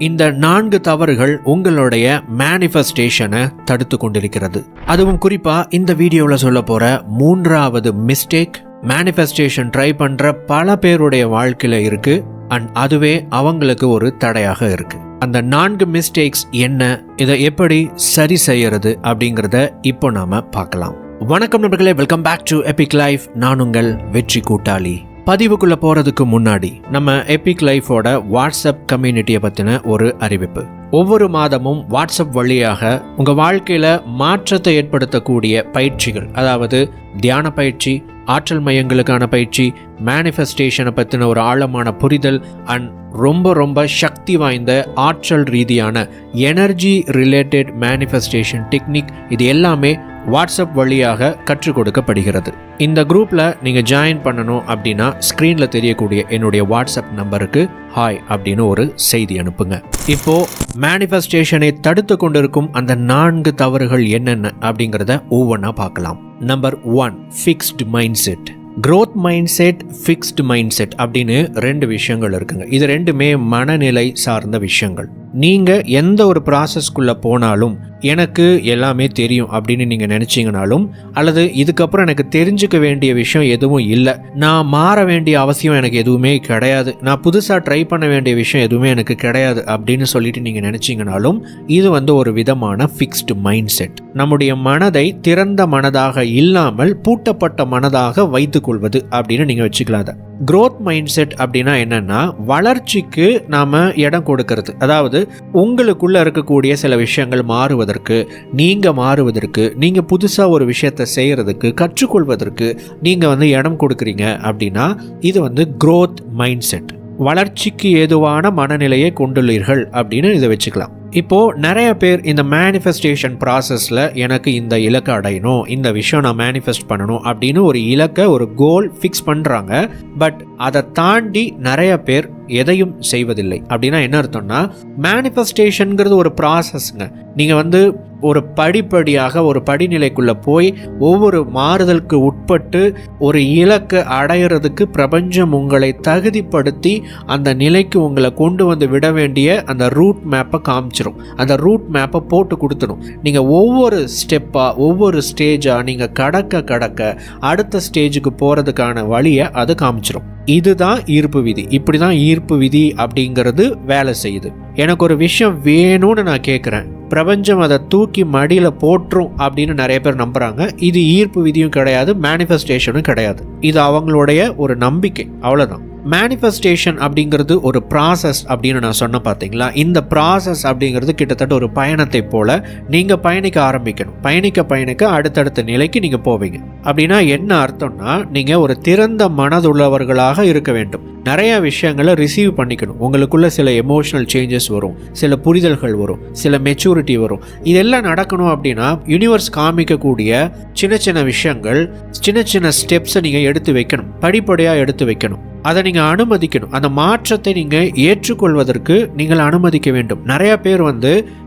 இந்த 4 தவறுகள் உங்களுடைய மேனிஃபெஸ்டேஷனை தடுத்து கொண்டிருக்கிறது. அதுவும் குறிப்பா இந்த வீடியோவில் சொல்ல போற 3வது மிஸ்டேக் மேனிஃபெஸ்டேஷன் ட்ரை பண்ற பல பேருடைய வாழ்க்கையில இருக்கு அண்ட் அதுவே அவங்களுக்கு ஒரு தடையாக இருக்கு. அந்த 4 மிஸ்டேக்ஸ் என்ன, இதை எப்படி சரி செய்யறது அப்படிங்கிறத இப்போ நாம பார்க்கலாம். வணக்கம் நண்பர்களே, welcome back to Epic Life. நான் உங்கள் வெற்றி கூட்டாளி. பதிவுக்குள்ள போறதுக்கு முன்னாடி நம்ம எபிக் லைஃபோட வாட்ஸ்அப் கம்யூனிட்டியை பத்தின ஒரு அறிவிப்பு. ஒவ்வொரு மாதமும் வாட்ஸ்அப் வழியாக உங்க வாழ்க்கையில மாற்றத்தை ஏற்படுத்தக்கூடிய பயிற்சிகள், அதாவது தியான பயிற்சி, ஆற்றல் மையங்களுக்கான பயிற்சி, மேனிஃபெஸ்டேஷனை பற்றின ஒரு ஆழமான புரிதல் அண்ட் ரொம்ப சக்தி வாய்ந்த ஆற்றல் ரீதியான எனர்ஜி ரிலேட்டட் மேனிஃபெஸ்டேஷன் டெக்னிக், இது எல்லாமே வாட்ஸ்அப் வழியாக கற்றுக் கொடுக்கப்படுகிறது. இந்த குரூப்ல நீங்க ஜாயின் பண்ணணும் அப்படின்னா ஸ்கிரீன்ல தெரியக்கூடிய என்னுடைய வாட்ஸ்அப் நம்பருக்கு ஹாய் அப்படின்னு ஒரு செய்தி அனுப்புங்க. இப்போ மேனிஃபெஸ்டேஷனை தடுத்து கொண்டிருக்கும் அந்த 4 தவறுகள் என்னென்ன அப்படிங்கிறத ஒவ்வொன்றா பார்க்கலாம். Number 1, fixed mind set. growth mindset, fixed mindset அப்படின்னு 2 விஷயங்கள் இருக்குங்க. இது ரெண்டுமே மனநிலை சார்ந்த விஷயங்கள். நீங்க எந்த ஒரு ப்ராசஸ்க்குள்ள போனாலும் எனக்கு எல்லாமே தெரியும் அப்படின்னு நீங்க நினைச்சீங்கனாலும், அல்லது இதுக்கப்புறம் எனக்கு தெரிஞ்சுக்க வேண்டிய விஷயம் எதுவும் இல்லை, நான் மாற வேண்டிய அவசியம் எனக்கு எதுவுமே கிடையாது, நான் புதுசா ட்ரை பண்ண வேண்டிய விஷயம் எதுவுமே எனக்கு கிடையாது அப்படின்னு சொல்லிட்டு நீங்க நினைச்சீங்கனாலும், இது ஒரு விதமான ஃபிக்ஸ்டு மைண்ட் செட். நம்முடைய மனதை திறந்த மனதாக இல்லாமல் பூட்டப்பட்ட மனதாக வைத்துக் கொள்வது அப்படின்னு நீங்க வச்சுக்கலாம். growth mindset அப்படின்னா என்னன்னா, வளர்ச்சிக்கு நாம இடம் கொடுக்கிறது. அதாவது உங்களுக்குள்ள இருக்கக்கூடிய சில விஷயங்கள் மாறுவதற்கு, நீங்க மாறுவதற்கு, நீங்க புதுசா ஒரு விஷயத்தை செய்யறதுக்கு, கற்றுக்கொள்வதற்கு நீங்க இடம் கொடுக்குறீங்க அப்படின்னா இது growth mindset. வளர்ச்சிக்கு ஏதுவான மனநிலையை கொண்டுள்ளீர்கள் அப்படின்னு இதை வச்சுக்கலாம். இப்போ நிறைய பேர் இந்த மேனிஃபெஸ்டேஷன் ப்ராசஸ்ல எனக்கு இந்த இலக்கை அடையணும், இந்த விஷயம் நான் மேனிஃபெஸ்ட் பண்ணணும் அப்படின்னு ஒரு இலக்கை, ஒரு கோல் ஃபிக்ஸ் பண்றாங்க. பட் அதை தாண்டி நிறைய பேர் எதையும் செய்வதில்லை. அப்படின்னா என்ன அர்த்தம்னா, மேனிஃபெஸ்டேஷன்ங்கிறது ஒரு ப்ராசஸ்ங்க. நீங்க ஒரு படிப்படியாக ஒரு படிநிலைக்குள்ள போய் ஒவ்வொரு மாறுதலுக்கு உட்பட்டு ஒரு இலக்கை அடையிறதுக்கு பிரபஞ்சம் உங்களை தகுதிப்படுத்தி அந்த நிலைக்கு உங்களை கொண்டு விட வேண்டிய அந்த ரூட் மேப்பை காமிச்சிடும். அந்த ரூட் மேப்பை போட்டு கொடுத்துடும். நீங்கள் ஒவ்வொரு ஸ்டெப்பாக, ஒவ்வொரு ஸ்டேஜாக நீங்கள் கடக்க அடுத்த ஸ்டேஜுக்கு போகிறதுக்கான வழியை அது காமிச்சிடும். இதுதான் ஈர்ப்பு விதி. இப்படி தான் ஈர்ப்பு விதி அப்படிங்கிறது வேலை செய்யுது. எனக்கு ஒரு விஷயம் வேணும்னு நான் கேட்குறேன், பிரபஞ்சம் அதை தூக்கி மடியில் போட்டுரும் அப்படின்னு நிறைய பேர் நம்புகிறாங்க. இது ஈர்ப்பு விதியும் கிடையாது, மேனிஃபெஸ்டேஷனும் கிடையாது. இது அவங்களுடைய ஒரு நம்பிக்கை, அவ்வளோதான். மேனிஃபெஸ்டேஷன் அப்படிங்கிறது ஒரு ப்ராசஸ் அப்படின்னு நான் சொன்ன பார்த்தீங்களா. இந்த ப்ராசஸ் அப்படிங்கிறது கிட்டத்தட்ட ஒரு பயணத்தை போல நீங்கள் பயணிக்க ஆரம்பிக்கணும். பயணிக்க அடுத்தடுத்த நிலைக்கு நீங்கள் போவீங்க. அப்படின்னா என்ன அர்த்தம்னா, நீங்கள் ஒரு திறந்த மனதுள்ளவர்களாக இருக்க வேண்டும். நிறைய விஷயங்களை ரிசீவ் பண்ணிக்கணும். உங்களுக்குள்ள சில எமோஷனல் சேஞ்சஸ் வரும், சில புரிதல்கள் வரும், சில மெச்சூரிட்டி வரும். இதெல்லாம் நடக்கணும் அப்படின்னா யூனிவர்ஸ் காமிக்கக்கூடிய சின்ன விஷயங்கள், சின்ன ஸ்டெப்ஸை நீங்கள் எடுத்து வைக்கணும், படிப்படியாக எடுத்து வைக்கணும். அதை நீங்கள் அனுமதிக்கணும். அந்த மாற்றத்தை நீங்கள் ஏற்றுக்கொள்வதற்கு நீங்கள் அனுமதிக்க வேண்டும். நிறைய பேர்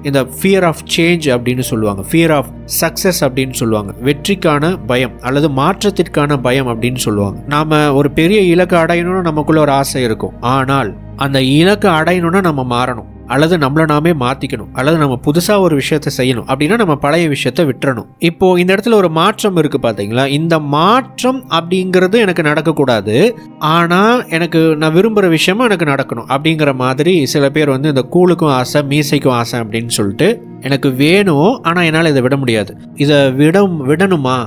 இந்த ஃபியர் ஆஃப் சேஞ்ச் அப்படின்னு சொல்லுவாங்க, ஃபியர் ஆஃப் சக்சஸ் அப்படின்னு சொல்லுவாங்க, வெற்றிக்கான பயம் அல்லது மாற்றத்திற்கான பயம் அப்படின்னு சொல்லுவாங்க. நாம ஒரு பெரிய இலக்கை அடையணும்னு நமக்குள்ள ஒரு ஆசை இருக்கும். ஆனால் அந்த இலக்கை அடையணும்னா நம்ம மாறணும், அல்லது நம்மளை நாமே மாற்றிக்கணும், அல்லது நம்ம புதுசாக ஒரு விஷயத்தை செய்யணும். அப்படின்னா நம்ம பழைய விஷயத்தை விட்டுறணும். இப்போ இந்த இடத்துல ஒரு மாற்றம் இருக்குது பார்த்தீங்களா. இந்த மாற்றம் அப்படிங்கிறது எனக்கு நடக்கக்கூடாது, ஆனால் நான் விரும்புகிற விஷயமும் எனக்கு நடக்கணும் அப்படிங்கிற மாதிரி சில பேர் இந்த கூழுக்கும் ஆசை, மீசைக்கும் ஆசை அப்படின்னு சொல்லிட்டு எனக்கு வேணும், ஆனால் என்னால் இதை விட முடியாது, இதை விடணுமா,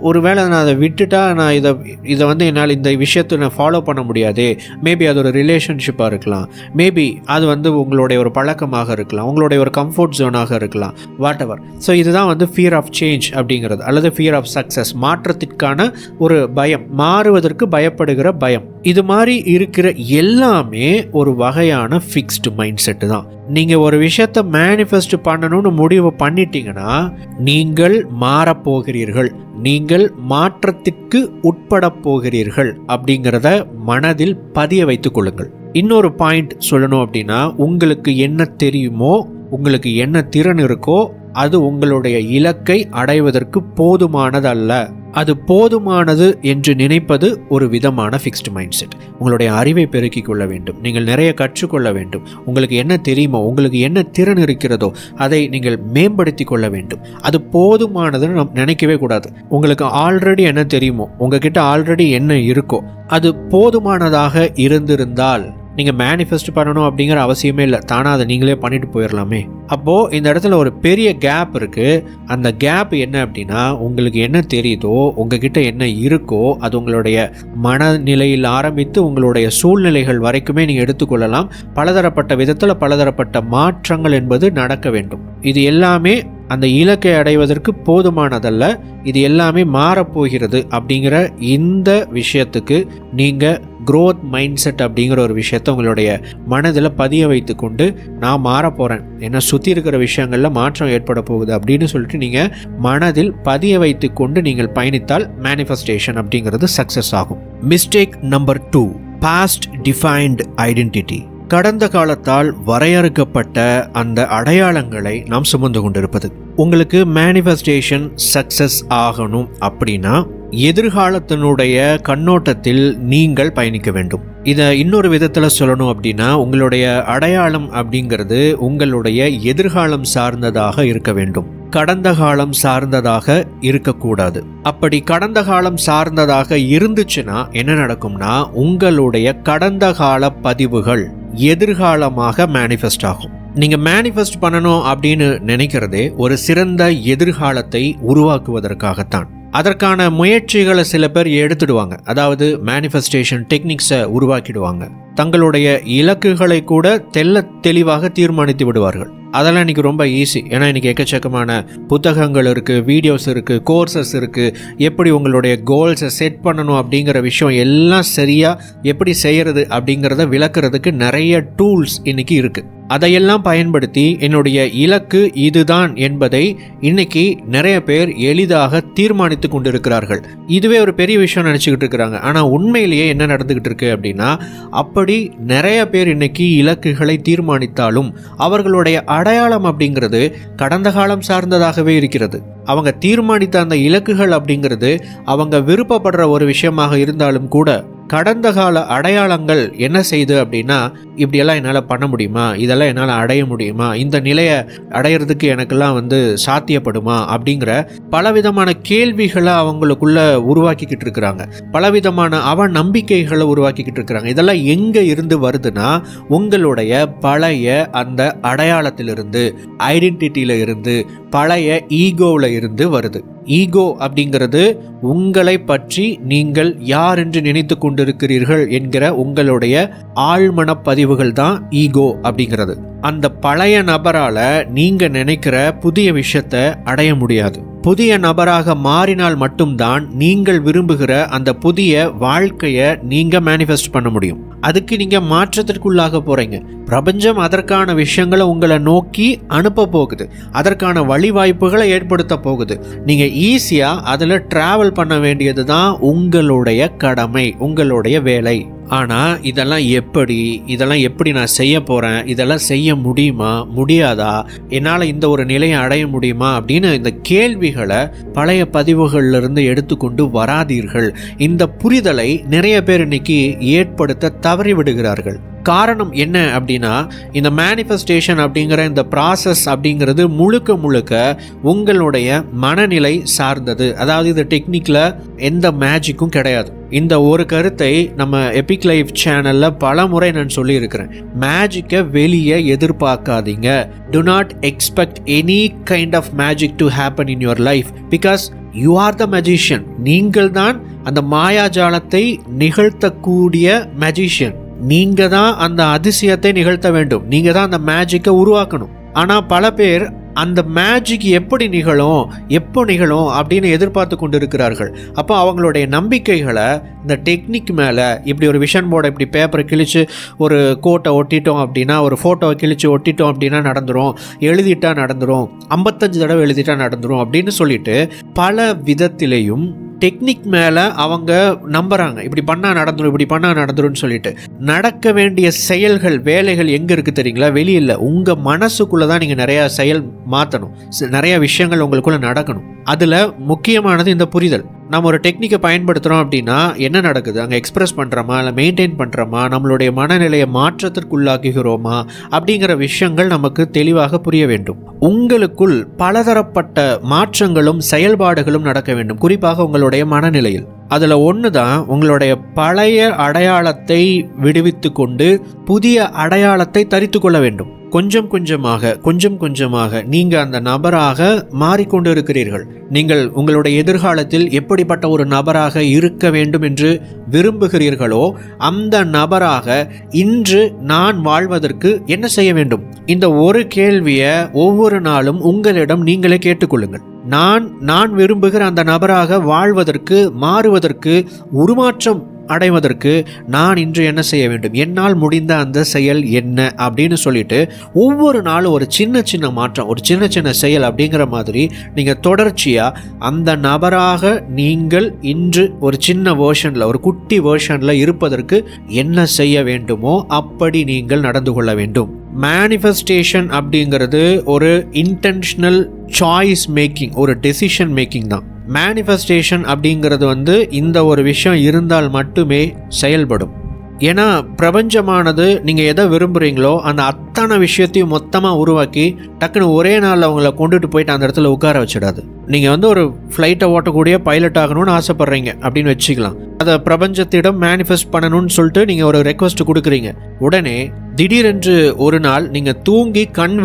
ஒருவேளை நான் அதை விட்டுட்டா நான் இதை என்னால் இந்த விஷயத்தை நான் ஃபாலோ பண்ண முடியாது. மேபி அது ஒரு ரிலேஷன்ஷிப்பாக இருக்கலாம், மேபி அது உங்களுடைய ஒரு பழக்கமாக இருக்கலாம், உங்களுடைய ஒரு கம்ஃபர்ட் ஜோனாக இருக்கலாம், வாட் எவர். ஸோ இதுதான் ஃபியர் ஆஃப் சேஞ்ச் அப்படிங்கிறது, அல்லது ஃபியர் ஆஃப் சக்ஸஸ், மாற்றத்திற்கான ஒரு பயம், மாறுவதற்கு பயப்படுகிற பயம். இது மாதிரி இருக்கிற எல்லாமே ஒரு வகையான ஃபிக்ஸ்டு மைண்ட் செட்டு தான். நீங்கள் ஒரு விஷயத்தை மேனிஃபெஸ்ட் பண்ணணும்னு முடிவு பண்ணிட்டீங்கன்னா நீங்கள் மாறப்போகிறீர்கள், நீங்கள் மாற்றத்திற்கு உட்பட போகிறீர்கள் அப்படிங்கிறத மனதில் பதிய வைத்துக் கொள்ளுங்கள். இன்னொரு பாயிண்ட் சொல்லணும் அப்படின்னா, உங்களுக்கு என்ன தெரியுமோ, உங்களுக்கு என்ன திறன் இருக்கோ அது உங்களுடைய இலக்கை அடைவதற்கு போதுமானது அல்ல. அது போதுமானது என்று நினைப்பது ஒரு விதமான ஃபிக்ஸ்டு மைண்ட் செட். உங்களுடைய அறிவை பெருக்கிக் கொள்ள வேண்டும், நீங்கள் நிறைய கற்றுக்கொள்ள வேண்டும், உங்களுக்கு என்ன தெரியுமோ, உங்களுக்கு என்ன திறன் இருக்கிறதோ அதை நீங்கள் மேம்படுத்தி கொள்ள வேண்டும். அது போதுமானதுன்னு நாம் நினைக்கவே கூடாது. உங்களுக்கு ஆல்ரெடி என்ன தெரியுமோ, உங்ககிட்ட ஆல்ரெடி என்ன இருக்கோ அது போதுமானதாக இருந்திருந்தால் நீங்கள் மேனிஃபெஸ்ட் பண்ணணும் அப்படிங்கிற அவசியமே இல்லை. தானாக அதை நீங்களே பண்ணிட்டு போயிடலாமே. அப்போது இந்த இடத்துல ஒரு பெரிய கேப் இருக்குது. அந்த கேப் என்ன அப்படின்னா, உங்களுக்கு என்ன தெரியுதோ, உங்ககிட்ட என்ன இருக்கோ அது உங்களுடைய மனநிலையில் ஆரம்பித்து உங்களுடைய சூழ்நிலைகள் வரைக்குமே நீங்கள் எடுத்துக்கொள்ளலாம். பலதரப்பட்ட விதத்தில் பலதரப்பட்ட மாற்றங்கள் என்பது நடக்க வேண்டும். இது எல்லாமே அந்த இலக்கை அடைவதற்கு போதுமானதல்ல, இது எல்லாமே மாறப்போகிறது அப்படிங்கிற இந்த விஷயத்துக்கு நீங்கள் க்ரோத் மைண்ட் செட் அப்படிங்கிற ஒரு விஷயத்தை உங்களுடைய மனதில் பதிய வைத்து கொண்டு, நான் மாறப்போகிறேன், என்னை சுற்றி இருக்கிற விஷயங்களில் மாற்றம் ஏற்பட போகுது அப்படின்னு சொல்லிட்டு நீங்கள் மனதில் பதிய வைத்து கொண்டு நீங்கள் பயணித்தால் மேனிஃபெஸ்டேஷன் அப்படிங்கிறது சக்ஸஸ் ஆகும். Mistake number 2, past defined identity. கடந்த காலத்தால் வரையறுக்கப்பட்ட அந்த அடையாளங்களை நாம் சுமந்து கொண்டிருப்பது. உங்களுக்கு மேனிஃபெஸ்டேஷன் சக்சஸ் ஆகணும் அப்படின்னா எதிர்காலத்தினுடைய கண்ணோட்டத்தில் நீங்கள் பயணிக்க வேண்டும். இதை இன்னொரு விதத்தில் சொல்லணும் அப்படின்னா, உங்களுடைய அடையாளம் அப்படிங்கிறது உங்களுடைய எதிர்காலம் சார்ந்ததாக இருக்க வேண்டும், கடந்த காலம் சார்ந்ததாக இருக்கக்கூடாது. அப்படி கடந்த காலம் சார்ந்ததாக இருந்துச்சுன்னா என்ன நடக்கும்னா, உங்களுடைய கடந்த கால பதிவுகள் எதிர்காலமாக மேனிஃபெஸ்ட் ஆகும். நீங்கள் மேனிஃபெஸ்ட் பண்ணணும் அப்படின்னு நினைக்கிறதே ஒரு சிறந்த எதிர்காலத்தை உருவாக்குவதற்காகத்தான். அதற்கான முயற்சிகளை சில பேர் எடுத்துடுவாங்க. அதாவது மேனிஃபெஸ்டேஷன் டெக்னிக்ஸை உருவாக்கிடுவாங்க. தங்களுடைய இலக்குகளை கூட தெளிவாக தீர்மானித்து விடுவார்கள். அதெல்லாம் இன்றைக்கி ரொம்ப ஈஸி. ஏன்னா இன்றைக்கி எக்கச்சக்கமான புத்தகங்கள் இருக்குது, வீடியோஸ் இருக்குது, கோர்சஸ் இருக்குது. எப்படி உங்களுடைய கோல்ஸை செட் பண்ணணும் அப்படிங்கிற விஷயம் எல்லாம் சரியாக எப்படி செய்கிறது அப்படிங்கிறத விளக்குறதுக்கு நிறைய டூல்ஸ் இன்றைக்கி இருக்குது. அதையெல்லாம் பயன்படுத்தி என்னுடைய இலக்கு இதுதான் என்பதை இன்னைக்கு நிறைய பேர் எளிதாக தீர்மானித்து கொண்டிருக்கிறார்கள். இதுவே ஒரு பெரிய விஷயம் நினச்சிக்கிட்டு இருக்கிறாங்க. ஆனால் உண்மையிலேயே என்ன நடந்துக்கிட்டு இருக்கு அப்படின்னா, அப்படி நிறைய பேர் இன்னைக்கு இலக்குகளை தீர்மானித்தாலும் அவர்களுடைய அடையாளம் அப்படிங்கிறது கடந்த காலம் சார்ந்ததாகவே இருக்கிறது. அவங்க தீர்மானித்த அந்த இலக்குகள் அப்படிங்கிறது அவங்க விருப்பப்படுற ஒரு விஷயமாக இருந்தாலும் கூட கடந்த கால அடையாளங்கள் என்ன செய்யுது அப்படின்னா, இப்படியெல்லாம் என்னால் பண்ண முடியுமா, இதெல்லாம் என்னால் அடைய முடியுமா, இந்த நிலையை அடையிறதுக்கு எனக்கெல்லாம் சாத்தியப்படுமா அப்படிங்கிற பலவிதமான கேள்விகளை அவங்களுக்குள்ள உருவாக்கிக்கிட்டு இருக்கிறாங்க. பலவிதமான நம்பிக்கைகளை உருவாக்கிக்கிட்டு இருக்கிறாங்க. இதெல்லாம் எங்கே இருந்து வருதுன்னா, உங்களுடைய பழைய அந்த அடையாளத்திலிருந்து, ஐடென்டிட்டியில இருந்து, பழைய ஈகோவில் இருந்து வருது. ஈகோ அப்படிங்கிறது உங்களை பற்றி நீங்கள் யார் என்று நினைத்து கொண்டிருக்கிறீர்கள் என்கிற உங்களுடைய ஆழ்மன பதிவுகள் தான் ஈகோ அப்படிங்கிறது. அந்த பழைய நபரால நீங்க நினைக்கிற புதிய விஷயத்தை அடைய முடியாது. புதிய நபராக மாறினால் மட்டும்தான் நீங்கள் விரும்புகிற அந்த புதிய வாழ்க்கையை நீங்க மேனிஃபெஸ்ட் பண்ண முடியும். அதுக்கு நீங்க மாற்றத்திற்குள்ளாக போறீங்க. பிரபஞ்சம் அதற்கான விஷயங்களை உங்களை நோக்கி அனுப்ப போகுது, அதற்கான வழிவாய்ப்புகளை ஏற்படுத்த போகுது. நீங்க ஈஸியா அதுல டிராவல் பண்ண வேண்டியது தான் உங்களுடைய கடமை, உங்களுடைய வேலை. ஆனால் இதெல்லாம் எப்படி நான் செய்ய போகிறேன், இதெல்லாம் செய்ய முடியுமா முடியாதா, என்னால் இந்த ஒரு நிலையை அடைய முடியுமா அப்படின்னு இந்த கேள்விகளை பழைய பதிவுகளிலிருந்து எடுத்துக்கொண்டு வராதீர்கள். இந்த புரிதலை நிறைய பேர் இன்னைக்கு ஏற்படுத்த தவறிவிடுகிறார்கள். காரணம் என்ன அப்படின்னா, இந்த மேனிஃபெஸ்டேஷன் அப்படிங்கிற இந்த ப்ராசஸ் அப்படிங்கிறது முழுக்க உங்களுடைய மனநிலை சார்ந்தது. அதாவது இந்த டெக்னிக்கில் எந்த மேஜிக்கும் கிடையாது. இந்த ஒரு கருத்தை நம்ம எபிக் லைஃப் சேனல்ல பல முறை நான் சொல்லியிருக்கிறேன். மேஜிக்கை வெளியே எதிர்பார்க்காதீங்க. Do not expect any kind of magic to happen in your life because you are the magician. நீங்கள் தான் அந்த மாயாஜாலத்தை நிகழ்த்தக்கூடிய மேஜிஷியன். நீங்க தான் அந்த அதிசயத்தை நிகழ்த்த வேண்டும். நீங்க தான் அந்த மேஜிக்கை உருவாக்கணும். ஆனா பல பேர் அந்த மேஜிக் எப்படி நிகழும், எப்போ நிகழும் அப்படின்னு எதிர்பார்த்து கொண்டு இருக்கிறார்கள். அப்போ அவங்களுடைய நம்பிக்கைகளை இந்த டெக்னிக் மேலே, இப்படி ஒரு விஷன் போர்டை இப்படி பேப்பரை கிழிச்சு ஒரு கோட்டை ஒட்டிட்டோம் அப்படின்னா, ஒரு ஃபோட்டோவை கிழிச்சு ஒட்டிட்டோம் அப்படின்னா நடந்துரும், எழுதிட்டா நடந்துரும், 55 தடவை எழுதிட்டா நடந்துரும் அப்படின்னு சொல்லிட்டு பல விதத்திலேயும் டெக்னிக் மேலே அவங்க நம்புறாங்க, இப்படி பண்ணால் நடந்துடும், இப்படி பண்ணால் நடந்துரும்னு சொல்லிட்டு. நடக்க வேண்டிய செயல்கள், வேலைகள் எங்கே இருக்குது தெரியுங்களா? வெளியில் உங்கள் மனசுக்குள்ளே தான் நீங்கள் நிறையா செயல் மாற்றணும், நிறையா விஷயங்கள் உங்களுக்குள்ளே நடக்கணும். அதில் முக்கியமானது இந்த புரிதல். நம்ம ஒரு டெக்னிக்கை பயன்படுத்துகிறோம் அப்படின்னா என்ன நடக்குது, அங்கே எக்ஸ்பிரஸ் பண்ணுறோமா, இல்லை மெயின்டைன் பண்ணுறோமா, நம்மளுடைய மனநிலையை மாற்றத்திற்குள்ளாக்குகிறோமா அப்படிங்கிற விஷயங்கள் நமக்கு தெளிவாக புரிய வேண்டும். உங்களுக்குள் பலதரப்பட்ட மாற்றங்களும் செயல்பாடுகளும் நடக்க வேண்டும், குறிப்பாக உங்களுடைய மனநிலையில். அதில் ஒன்று தான் உங்களுடைய பழைய அடையாளத்தை விடுவித்து கொண்டு புதிய அடையாளத்தை தரித்து கொள்ள வேண்டும். கொஞ்சம் கொஞ்சமாக நீங்கள் அந்த நபராக மாறிக்கொண்டு இருக்கிறீர்கள். நீங்கள் உங்களுடைய எதிர்காலத்தில் எப்படிப்பட்ட ஒரு நபராக இருக்க வேண்டும் என்று விரும்புகிறீர்களோ அந்த நபராக இன்று நான் வாழ்வதற்கு என்ன செய்ய வேண்டும்? இந்த ஒரு கேள்வியை ஒவ்வொரு நாளும் உங்களிடம் நீங்களே கேட்டுக்கொள்ளுங்கள். நான் விரும்புகிற அந்த நபராக வாழ்வதற்கு, மாறுவதற்கு, உருமாற்றம் அடைவதற்கு நான் இன்று என்ன செய்ய வேண்டும், என்னால் முடிந்த அந்த செயல் என்ன அப்படின்னு சொல்லிட்டு ஒவ்வொரு நாளும் ஒரு சின்ன மாற்றம், ஒரு சின்ன செயல் அப்படிங்கிற மாதிரி நீங்கள் தொடர்ச்சியாக அந்த நபராக நீங்கள் இன்று ஒரு சின்ன வேர்ஷனில், ஒரு குட்டி வேர்ஷனில் இருப்பதற்கு என்ன செய்ய வேண்டுமோ அப்படி நீங்கள் நடந்து கொள்ள வேண்டும். மேனிஃபெஸ்டேஷன் அப்படிங்கிறது ஒரு இன்டென்ஷனல் சாய்ஸ் மேக்கிங், ஒரு டெசிஷன் மேக்கிங் தான். மேனிஃபெஸ்டேஷன் அப்படிங்கிறது இந்த ஒரு விஷயம் இருந்தால் மட்டுமே செயல்படும். ஏன்னா பிரபஞ்சமானது நீங்கள் எதை விரும்புகிறீங்களோ அந்த அத்தனை விஷயத்தையும் மொத்தமாக உருவாக்கி டக்குன்னு ஒரே நாளில் அவங்கள கொண்டுட்டு போயிட்டு அந்த இடத்துல உட்கார வச்சிடாது. நீங்கள் ஒரு ஃப்ளைட்டை ஓட்டக்கூடிய பைலட் ஆகணும்னு ஆசைப்பட்றீங்க அப்படின்னு வச்சுக்கலாம். அதை பிரபஞ்சத்திடம் மேனிஃபெஸ்ட் பண்ணணும்னு சொல்லிட்டு நீங்கள் ஒரு ரெக்வஸ்ட் கொடுக்குறீங்க. உடனே திடீரென்று ஒரு நாள் நீங்கள் தூங்கி கண்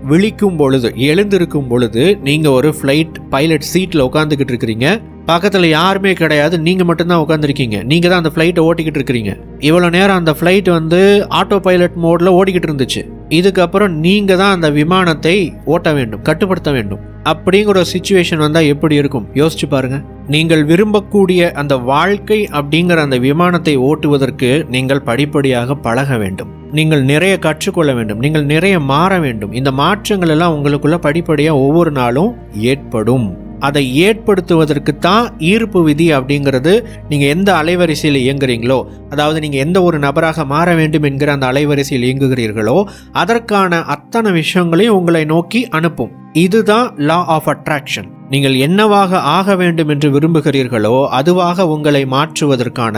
விழிக்கும் பொழுது, எழுந்திருக்கும் பொழுது நீங்கள் ஒரு ஃப்ளைட் பைலட் சீட்டில் உட்காந்துக்கிட்டு இருக்கிறீங்க. பக்கத்தில் யாருமே கிடையாது, நீங்கள் மட்டும்தான் உட்காந்துருக்கீங்க. நீங்கள் தான் அந்த ஃப்ளைட்டை ஓட்டிக்கிட்டு இருக்கிறீங்க. இவ்வளோ நேரம் அந்த ஃப்ளைட் ஆட்டோ பைலட் மோடில் ஓடிக்கிட்டு இருந்துச்சு. இதுக்கப்புறம் நீங்கள் தான் அந்த விமானத்தை ஓட்ட வேண்டும், கட்டுப்படுத்த வேண்டும். அப்படிங்கிற ஒரு சிச்சுவேஷன் வந்தால் எப்படி இருக்கும் யோசிச்சு பாருங்க. நீங்கள் விரும்பக்கூடிய அந்த வாழ்க்கை அப்படிங்கிற அந்த விமானத்தை ஓட்டுவதற்கு நீங்கள் படிப்படியாக பழக வேண்டும். நீங்கள் நிறைய கற்றுக்கொள்ள வேண்டும், நீங்கள் நிறைய மாற வேண்டும். இந்த மாற்றங்கள் எல்லாம் உங்களுக்குள்ள படிப்படியாக ஒவ்வொரு நாளும் ஏற்படும். அதை ஏற்படுத்துவதற்கு தான் ஈர்ப்பு விதி அப்படிங்கிறது. நீங்கள் எந்த அலைவரிசையில் இயங்குறீங்களோ, அதாவது நீங்கள் எந்த ஒரு நபராக மாற வேண்டும் என்கிற அந்த அலைவரிசையில் இயங்குகிறீர்களோ அதற்கான அத்தனை விஷயங்களையும் உங்களை நோக்கி அனுப்பும். இதுதான் லா ஆஃப் அட்ராக்ஷன். நீங்கள் என்னவாக ஆக வேண்டும் என்று விரும்புகிறீர்களோ அதுவாக உங்களை மாற்றுவதற்கான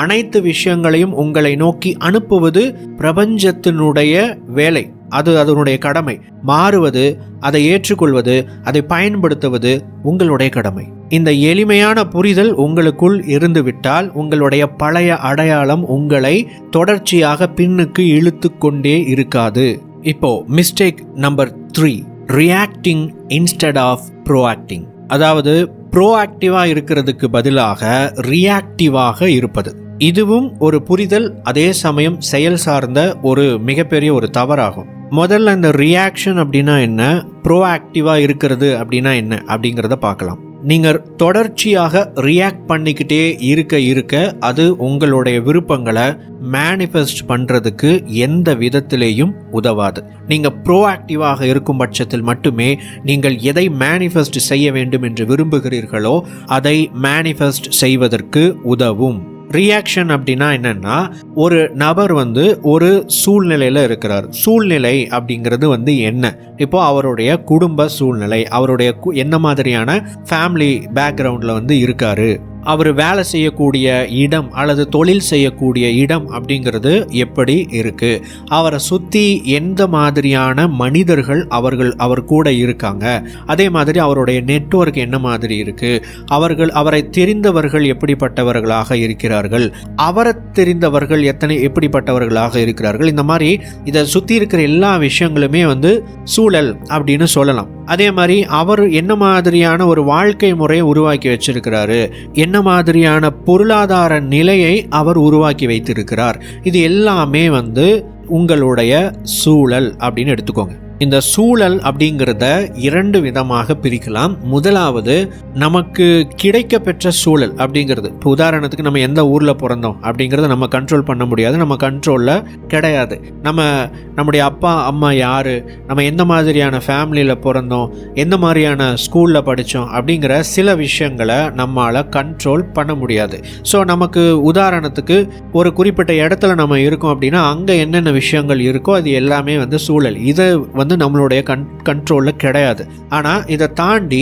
அனைத்து விஷயங்களையும் உங்களை நோக்கி அனுப்புவது பிரபஞ்சத்தினுடைய வேலை. அது அதனுடைய கடமை. மாறுவது, அதை ஏற்றுக்கொள்வது, அதை பயன்படுத்துவது உங்களுடைய கடமை. இந்த எளிமையான புரிதல் உங்களுக்குள் இருந்துவிட்டால் உங்களுடைய பழைய அடையாளம் உங்களை தொடர்ச்சியாக பின்னுக்கு இழுத்து கொண்டே இருக்காது. இப்போ mistake number 3, reacting instead of proacting. அதாவது ப்ரோஆக்டிவாக இருக்கிறதுக்கு பதிலாக ரியாக்டிவாக இருப்பது. இதுவும் ஒரு புரிதல், அதே சமயம் செயல் சார்ந்த ஒரு மிகப்பெரிய ஒரு தவறாகும். முதல்ல இந்த ரியாக்ஷன் அப்படின்னா என்ன, ப்ரோஆக்டிவாக இருக்கிறது அப்படின்னா என்ன அப்படிங்கிறத பார்க்கலாம். நீங்கள் தொடர்ச்சியாக ரியாக்ட் பண்ணிக்கிட்டே இருக்க அது உங்களுடைய விருப்பங்களை மேனிஃபெஸ்ட் பண்ணுறதுக்கு எந்த விதத்திலேயும் உதவாது. நீங்கள் ப்ரோஆக்டிவாக இருக்கும் பட்சத்தில் மட்டுமே நீங்கள் எதை மேனிஃபெஸ்ட் செய்ய வேண்டும் என்று விரும்புகிறீர்களோ அதை மேனிஃபெஸ்ட் செய்வதற்கு உதவும். ரியாக்ஷன் அப்படின்னா என்னன்னா, ஒரு நபர் ஒரு சூழ்நிலையில் இருக்கிறார். சூழ்நிலை அப்படிங்கிறது என்ன, இப்போ அவருடைய குடும்ப சூழ்நிலை, அவருடைய என்ன மாதிரியான ஃபேமிலி பேக்ரவுண்டில் இருக்காரு, அவர் வேலை செய்யக்கூடிய இடம் அல்லது தொழில் செய்யக்கூடிய இடம் அப்படிங்கிறது எப்படி இருக்கு, அவரை சுற்றி எந்த மாதிரியான மனிதர்கள் அவர் கூட இருக்காங்க, அதே மாதிரி அவருடைய நெட்வொர்க் என்ன மாதிரி இருக்கு, அவரை தெரிந்தவர்கள் எப்படிப்பட்டவர்களாக இருக்கிறார்கள், அவரை தெரிந்தவர்கள் எப்படிப்பட்டவர்களாக இருக்கிறார்கள். இந்த மாதிரி இதை சுற்றி இருக்கிற எல்லா விஷயங்களுமே சூழல் அப்படின்னு சொல்லலாம். அதே மாதிரி அவர் என்ன மாதிரியான ஒரு வாழ்க்கை முறையை உருவாக்கி வச்சிருக்கிறாரு, என்ன மாதிரியான பொருளாதார நிலையை அவர் உருவாக்கி வைத்திருக்கிறார், இது எல்லாமே உங்களுடைய சூழல் அப்படின்னு எடுத்துக்கோங்க. இந்த சூழல் அப்படிங்கிறத 2 விதமாக பிரிக்கலாம். முதலாவது, நமக்கு கிடைக்க பெற்ற சூழல் அப்படிங்கிறது. இப்போ உதாரணத்துக்கு நம்ம எந்த ஊரில் பிறந்தோம் அப்படிங்கிறத நம்ம கண்ட்ரோல் பண்ண முடியாது, நம்ம கண்ட்ரோலில் கிடையாது. நம்முடைய அப்பா அம்மா யார், நம்ம எந்த மாதிரியான ஃபேமிலியில் பிறந்தோம், எந்த மாதிரியான ஸ்கூலில் படித்தோம் அப்படிங்கிற சில விஷயங்களை நம்மளால் கண்ட்ரோல் பண்ண முடியாது. ஸோ நமக்கு உதாரணத்துக்கு ஒரு குறிப்பிட்ட இடத்துல நம்ம இருக்கோம் அப்படின்னா அங்கே என்னென்ன விஷயங்கள் இருக்கோ அது எல்லாமே வந்து சூழல். இதை நம்மளுடைய கண்ட்ரோலில் கிடையாது. ஆனால் இதை தாண்டி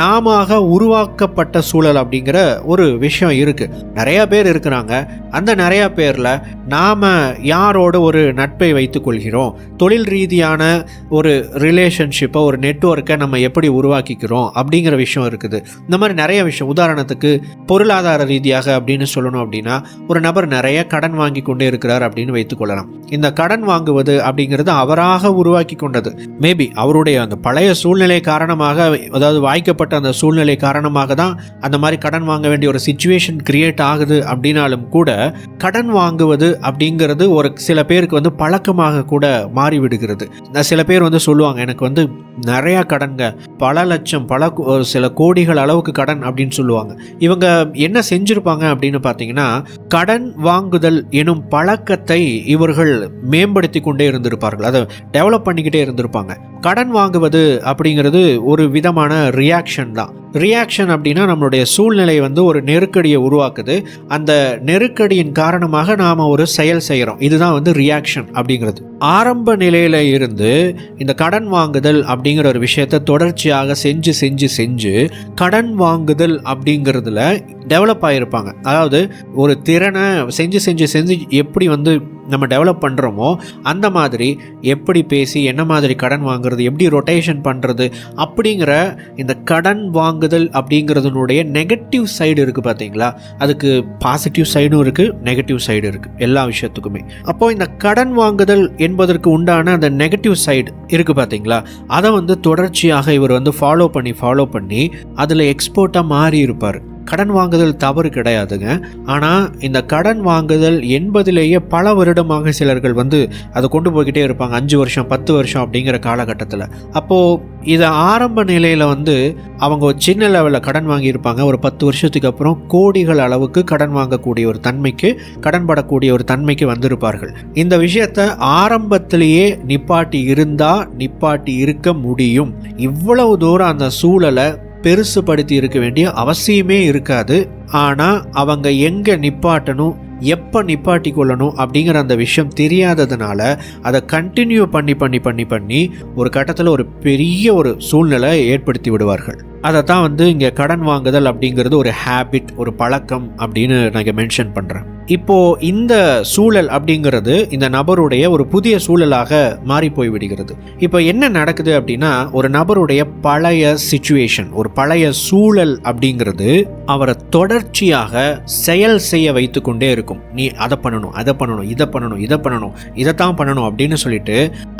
நாம உருவாக்கப்பட்ட சூழல் அப்படிங்கிற ஒரு விஷயம் இருக்குது. நிறையா பேர் இருக்கிறாங்க. அந்த நிறையா பேரில் நாம் யாரோட ஒரு நட்பை வைத்து கொள்கிறோம், தொழில் ரீதியான ஒரு ரிலேஷன்ஷிப்பை, ஒரு நெட்வொர்க்கை நம்ம எப்படி உருவாக்கிக்கிறோம் அப்படிங்கிற விஷயம் இருக்குது. இந்த மாதிரி நிறைய விஷயம். உதாரணத்துக்கு பொருளாதார ரீதியாக அப்படின்னு சொல்லணும் அப்படின்னா, ஒரு நபர் நிறைய கடன் வாங்கி கொண்டே இருக்கிறார் அப்படின்னு வைத்துக்கொள்ளலாம். இந்த கடன் வாங்குவது அப்படிங்கிறது அவராக உருவாக்கி கொண்டது. மேபி அவருடைய அந்த பழைய சூழ்நிலை காரணமாக, அதாவது வாய்க்கப்பட்ட அந்த சூழ்நிலை காரணமாக தான் அந்த மாதிரி கடன் வாங்க வேண்டிய ஒரு சிச்சுவேஷன் கிரியேட் ஆகுது. அப்படின்னாலும் கூட கடன் வாங்குவது அப்படிங்கிறது ஒரு சில பேருக்கு வந்து பழக்கமாக கூட மாறிவிடுகிறது. சில பேர் வந்து சொல்லுவாங்க, எனக்கு வந்து நிறைய கடன்க, பல லட்சம், சில கோடிகள் அளவுக்கு கடன் அப்படின்னு சொல்லுவாங்க. இவங்க என்ன செஞ்சிருப்பாங்க அப்படின்னு பார்த்தீங்கன்னா, கடன் வாங்குதல் எனும் பழக்கத்தை இவர்கள் மேம்படுத்தி கொண்டே இருந்திருப்பார்கள், அதை டெவலப் பண்ணிக்கிட்டே இருந்திருப்பாங்க. கடன் வாங்குவது அப்படிங்கிறது ஒரு விதமான ரியாக்ஷன் தான். ரியாக்ஷன் அப்படின்னா நம்மளுடைய சூழ்நிலை வந்து ஒரு நெருக்கடியை உருவாக்குது. அந்த நெருக்கடியின் காரணமாக நாம் ஒரு செயல் செய்கிறோம். இதுதான் வந்து ரியாக்ஷன் அப்படிங்கிறது. ஆரம்ப நிலையில இருந்து இந்த கடன் வாங்குதல் அப்படிங்கிற ஒரு விஷயத்தை தொடர்ச்சியாக செஞ்சு கடன் வாங்குதல் அப்படிங்கிறதுல டெவலப் ஆகியிருப்பாங்க. அதாவது ஒரு திறனை செஞ்சு எப்படி வந்து நம்ம டெவலப் பண்ணுறோமோ அந்த மாதிரி எப்படி பேசி என்ன மாதிரி கடன் வாங்குறது, எப்படி ரொட்டேஷன் பண்ணுறது அப்படிங்கிற இந்த கடன் வாங்குதல் அப்படிங்கிறதுனுடைய நெகட்டிவ் சைடு இருக்குது பார்த்தீங்களா. அதுக்கு பாசிட்டிவ் சைடும் இருக்குது, நெகட்டிவ் சைடு இருக்குது எல்லா விஷயத்துக்குமே. அப்போது இந்த கடன் வாங்குதல் என்பதற்கு உண்டான அந்த நெகட்டிவ் சைடு இருக்குது பார்த்தீங்களா, அதை வந்து தொடர்ச்சியாக இவர் வந்து ஃபாலோ பண்ணி அதில் எக்ஸ்போர்ட்டாக மாறி இருப்பார். கடன் வாங்குதல் தவறு கிடையாதுங்க. ஆனால் இந்த கடன் வாங்குதல் என்பதிலேயே பல வருடமாக சிலர்கள் வந்து அதை கொண்டு போய்கிட்டே இருப்பாங்க, 5 வருஷம் 10 வருஷம் அப்படிங்கிற காலகட்டத்தில். அப்போது இதை ஆரம்ப நிலையில் வந்து அவங்க ஒரு சின்ன லெவலில் கடன் வாங்கியிருப்பாங்க. ஒரு 10 வருஷத்துக்கு அப்புறம் கோடிகள் அளவுக்கு கடன் வாங்கக்கூடிய ஒரு தன்மைக்கு, கடன் படக்கூடிய ஒரு தன்மைக்கு வந்திருப்பார்கள். இந்த விஷயத்தை ஆரம்பத்திலேயே நிப்பாட்டி இருக்க முடியும். இவ்வளவு தூரம் அந்த சூழலை பெருசுபடுத்தி இருக்க வேண்டிய அவசியமே இருக்காது. ஆனால் அவங்க எங்கே நிப்பாட்டணும், எப்போ நிப்பாட்டி கொள்ளணும் அப்படிங்கிற அந்த விஷயம் தெரியாததுனால அதை கண்டினியூ பண்ணி ஒரு கட்டத்தில் ஒரு பெரிய ஒரு சூழ்நிலை ஏற்படுத்தி விடுவார்கள். அதை தான் வந்து இங்கே கடன் வாங்குதல் அப்படிங்கிறது ஒரு ஹேபிட், ஒரு பழக்கம் அப்படின்னு நான் மென்ஷன் பண்ணுறேன். இப்போது இந்த சூழல் அப்படிங்கிறது இந்த நபருடைய ஒரு புதிய சூழலாக மாறி போய்விடுகிறது. இப்போ என்ன நடக்குது அப்படின்னா, ஒரு நபருடைய பழைய சிச்சுவேஷன், ஒரு பழைய சூழல் அப்படிங்கிறது அவரை தொடர்ச்சியாக செயல் செய்ய வைத்து கொண்டே இருக்கும். நீ அதை பண்ணணும், இதைத்தான் பண்ணணும் அப்படின்னு சொல்லிட்டு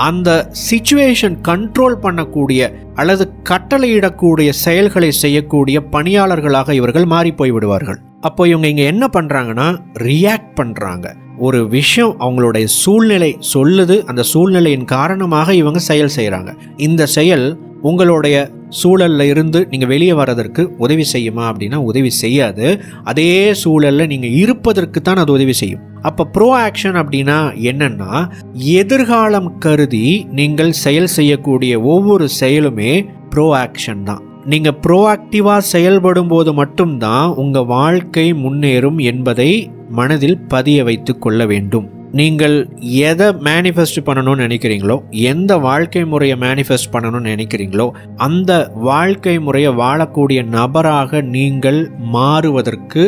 அந்த சிச்சுவேஷன் கண்ட்ரோல் பண்ணக்கூடிய அல்லது கட்டளையிடக்கூடிய செயல்களை செய்யக்கூடிய பணியாளர்களாக இவர்கள் மாறி போய் விடுவார்கள். அப்போ இவங்க இங்கே என்ன பண்ணுறாங்கன்னா, ரியாக்ட் பண்ணுறாங்க. ஒரு விஷயம் அவங்களுடைய சூழ்நிலை சொல்லுது, அந்த சூழ்நிலையின் காரணமாக இவங்க செயல் செய்கிறாங்க. இந்த செயல் உங்களுடைய சூழலில் இருந்து நீங்கள் வெளியே வர்றதற்கு உதவி செய்யுமா அப்படின்னா உதவி செய்யாது. அதே சூழலில் நீங்கள் இருப்பதற்கு தான் அது உதவி செய்யும். அப்போ ப்ரோ ஆக்ஷன் அப்படின்னா என்னன்னா, எதிர்காலம் கருதி நீங்கள் செயல் செய்யக்கூடிய ஒவ்வொரு செயலுமே ப்ரோ ஆக்ஷன் தான். நீங்கள் ப்ரோஆக்டிவாக செயல்படும் போது மட்டும்தான் உங்கள் வாழ்க்கை முன்னேறும் என்பதை மனதில் பதிய வைத்து கொள்ள வேண்டும். நீங்கள் எதை மேனிஃபெஸ்ட் பண்ணணும்னு நினைக்கிறீங்களோ, எந்த வாழ்க்கை முறையை மேனிஃபெஸ்ட் பண்ணணும்னு நினைக்கிறீங்களோ, அந்த வாழ்க்கை முறையை வாழக்கூடிய நபராக நீங்கள் மாறுவதற்கு,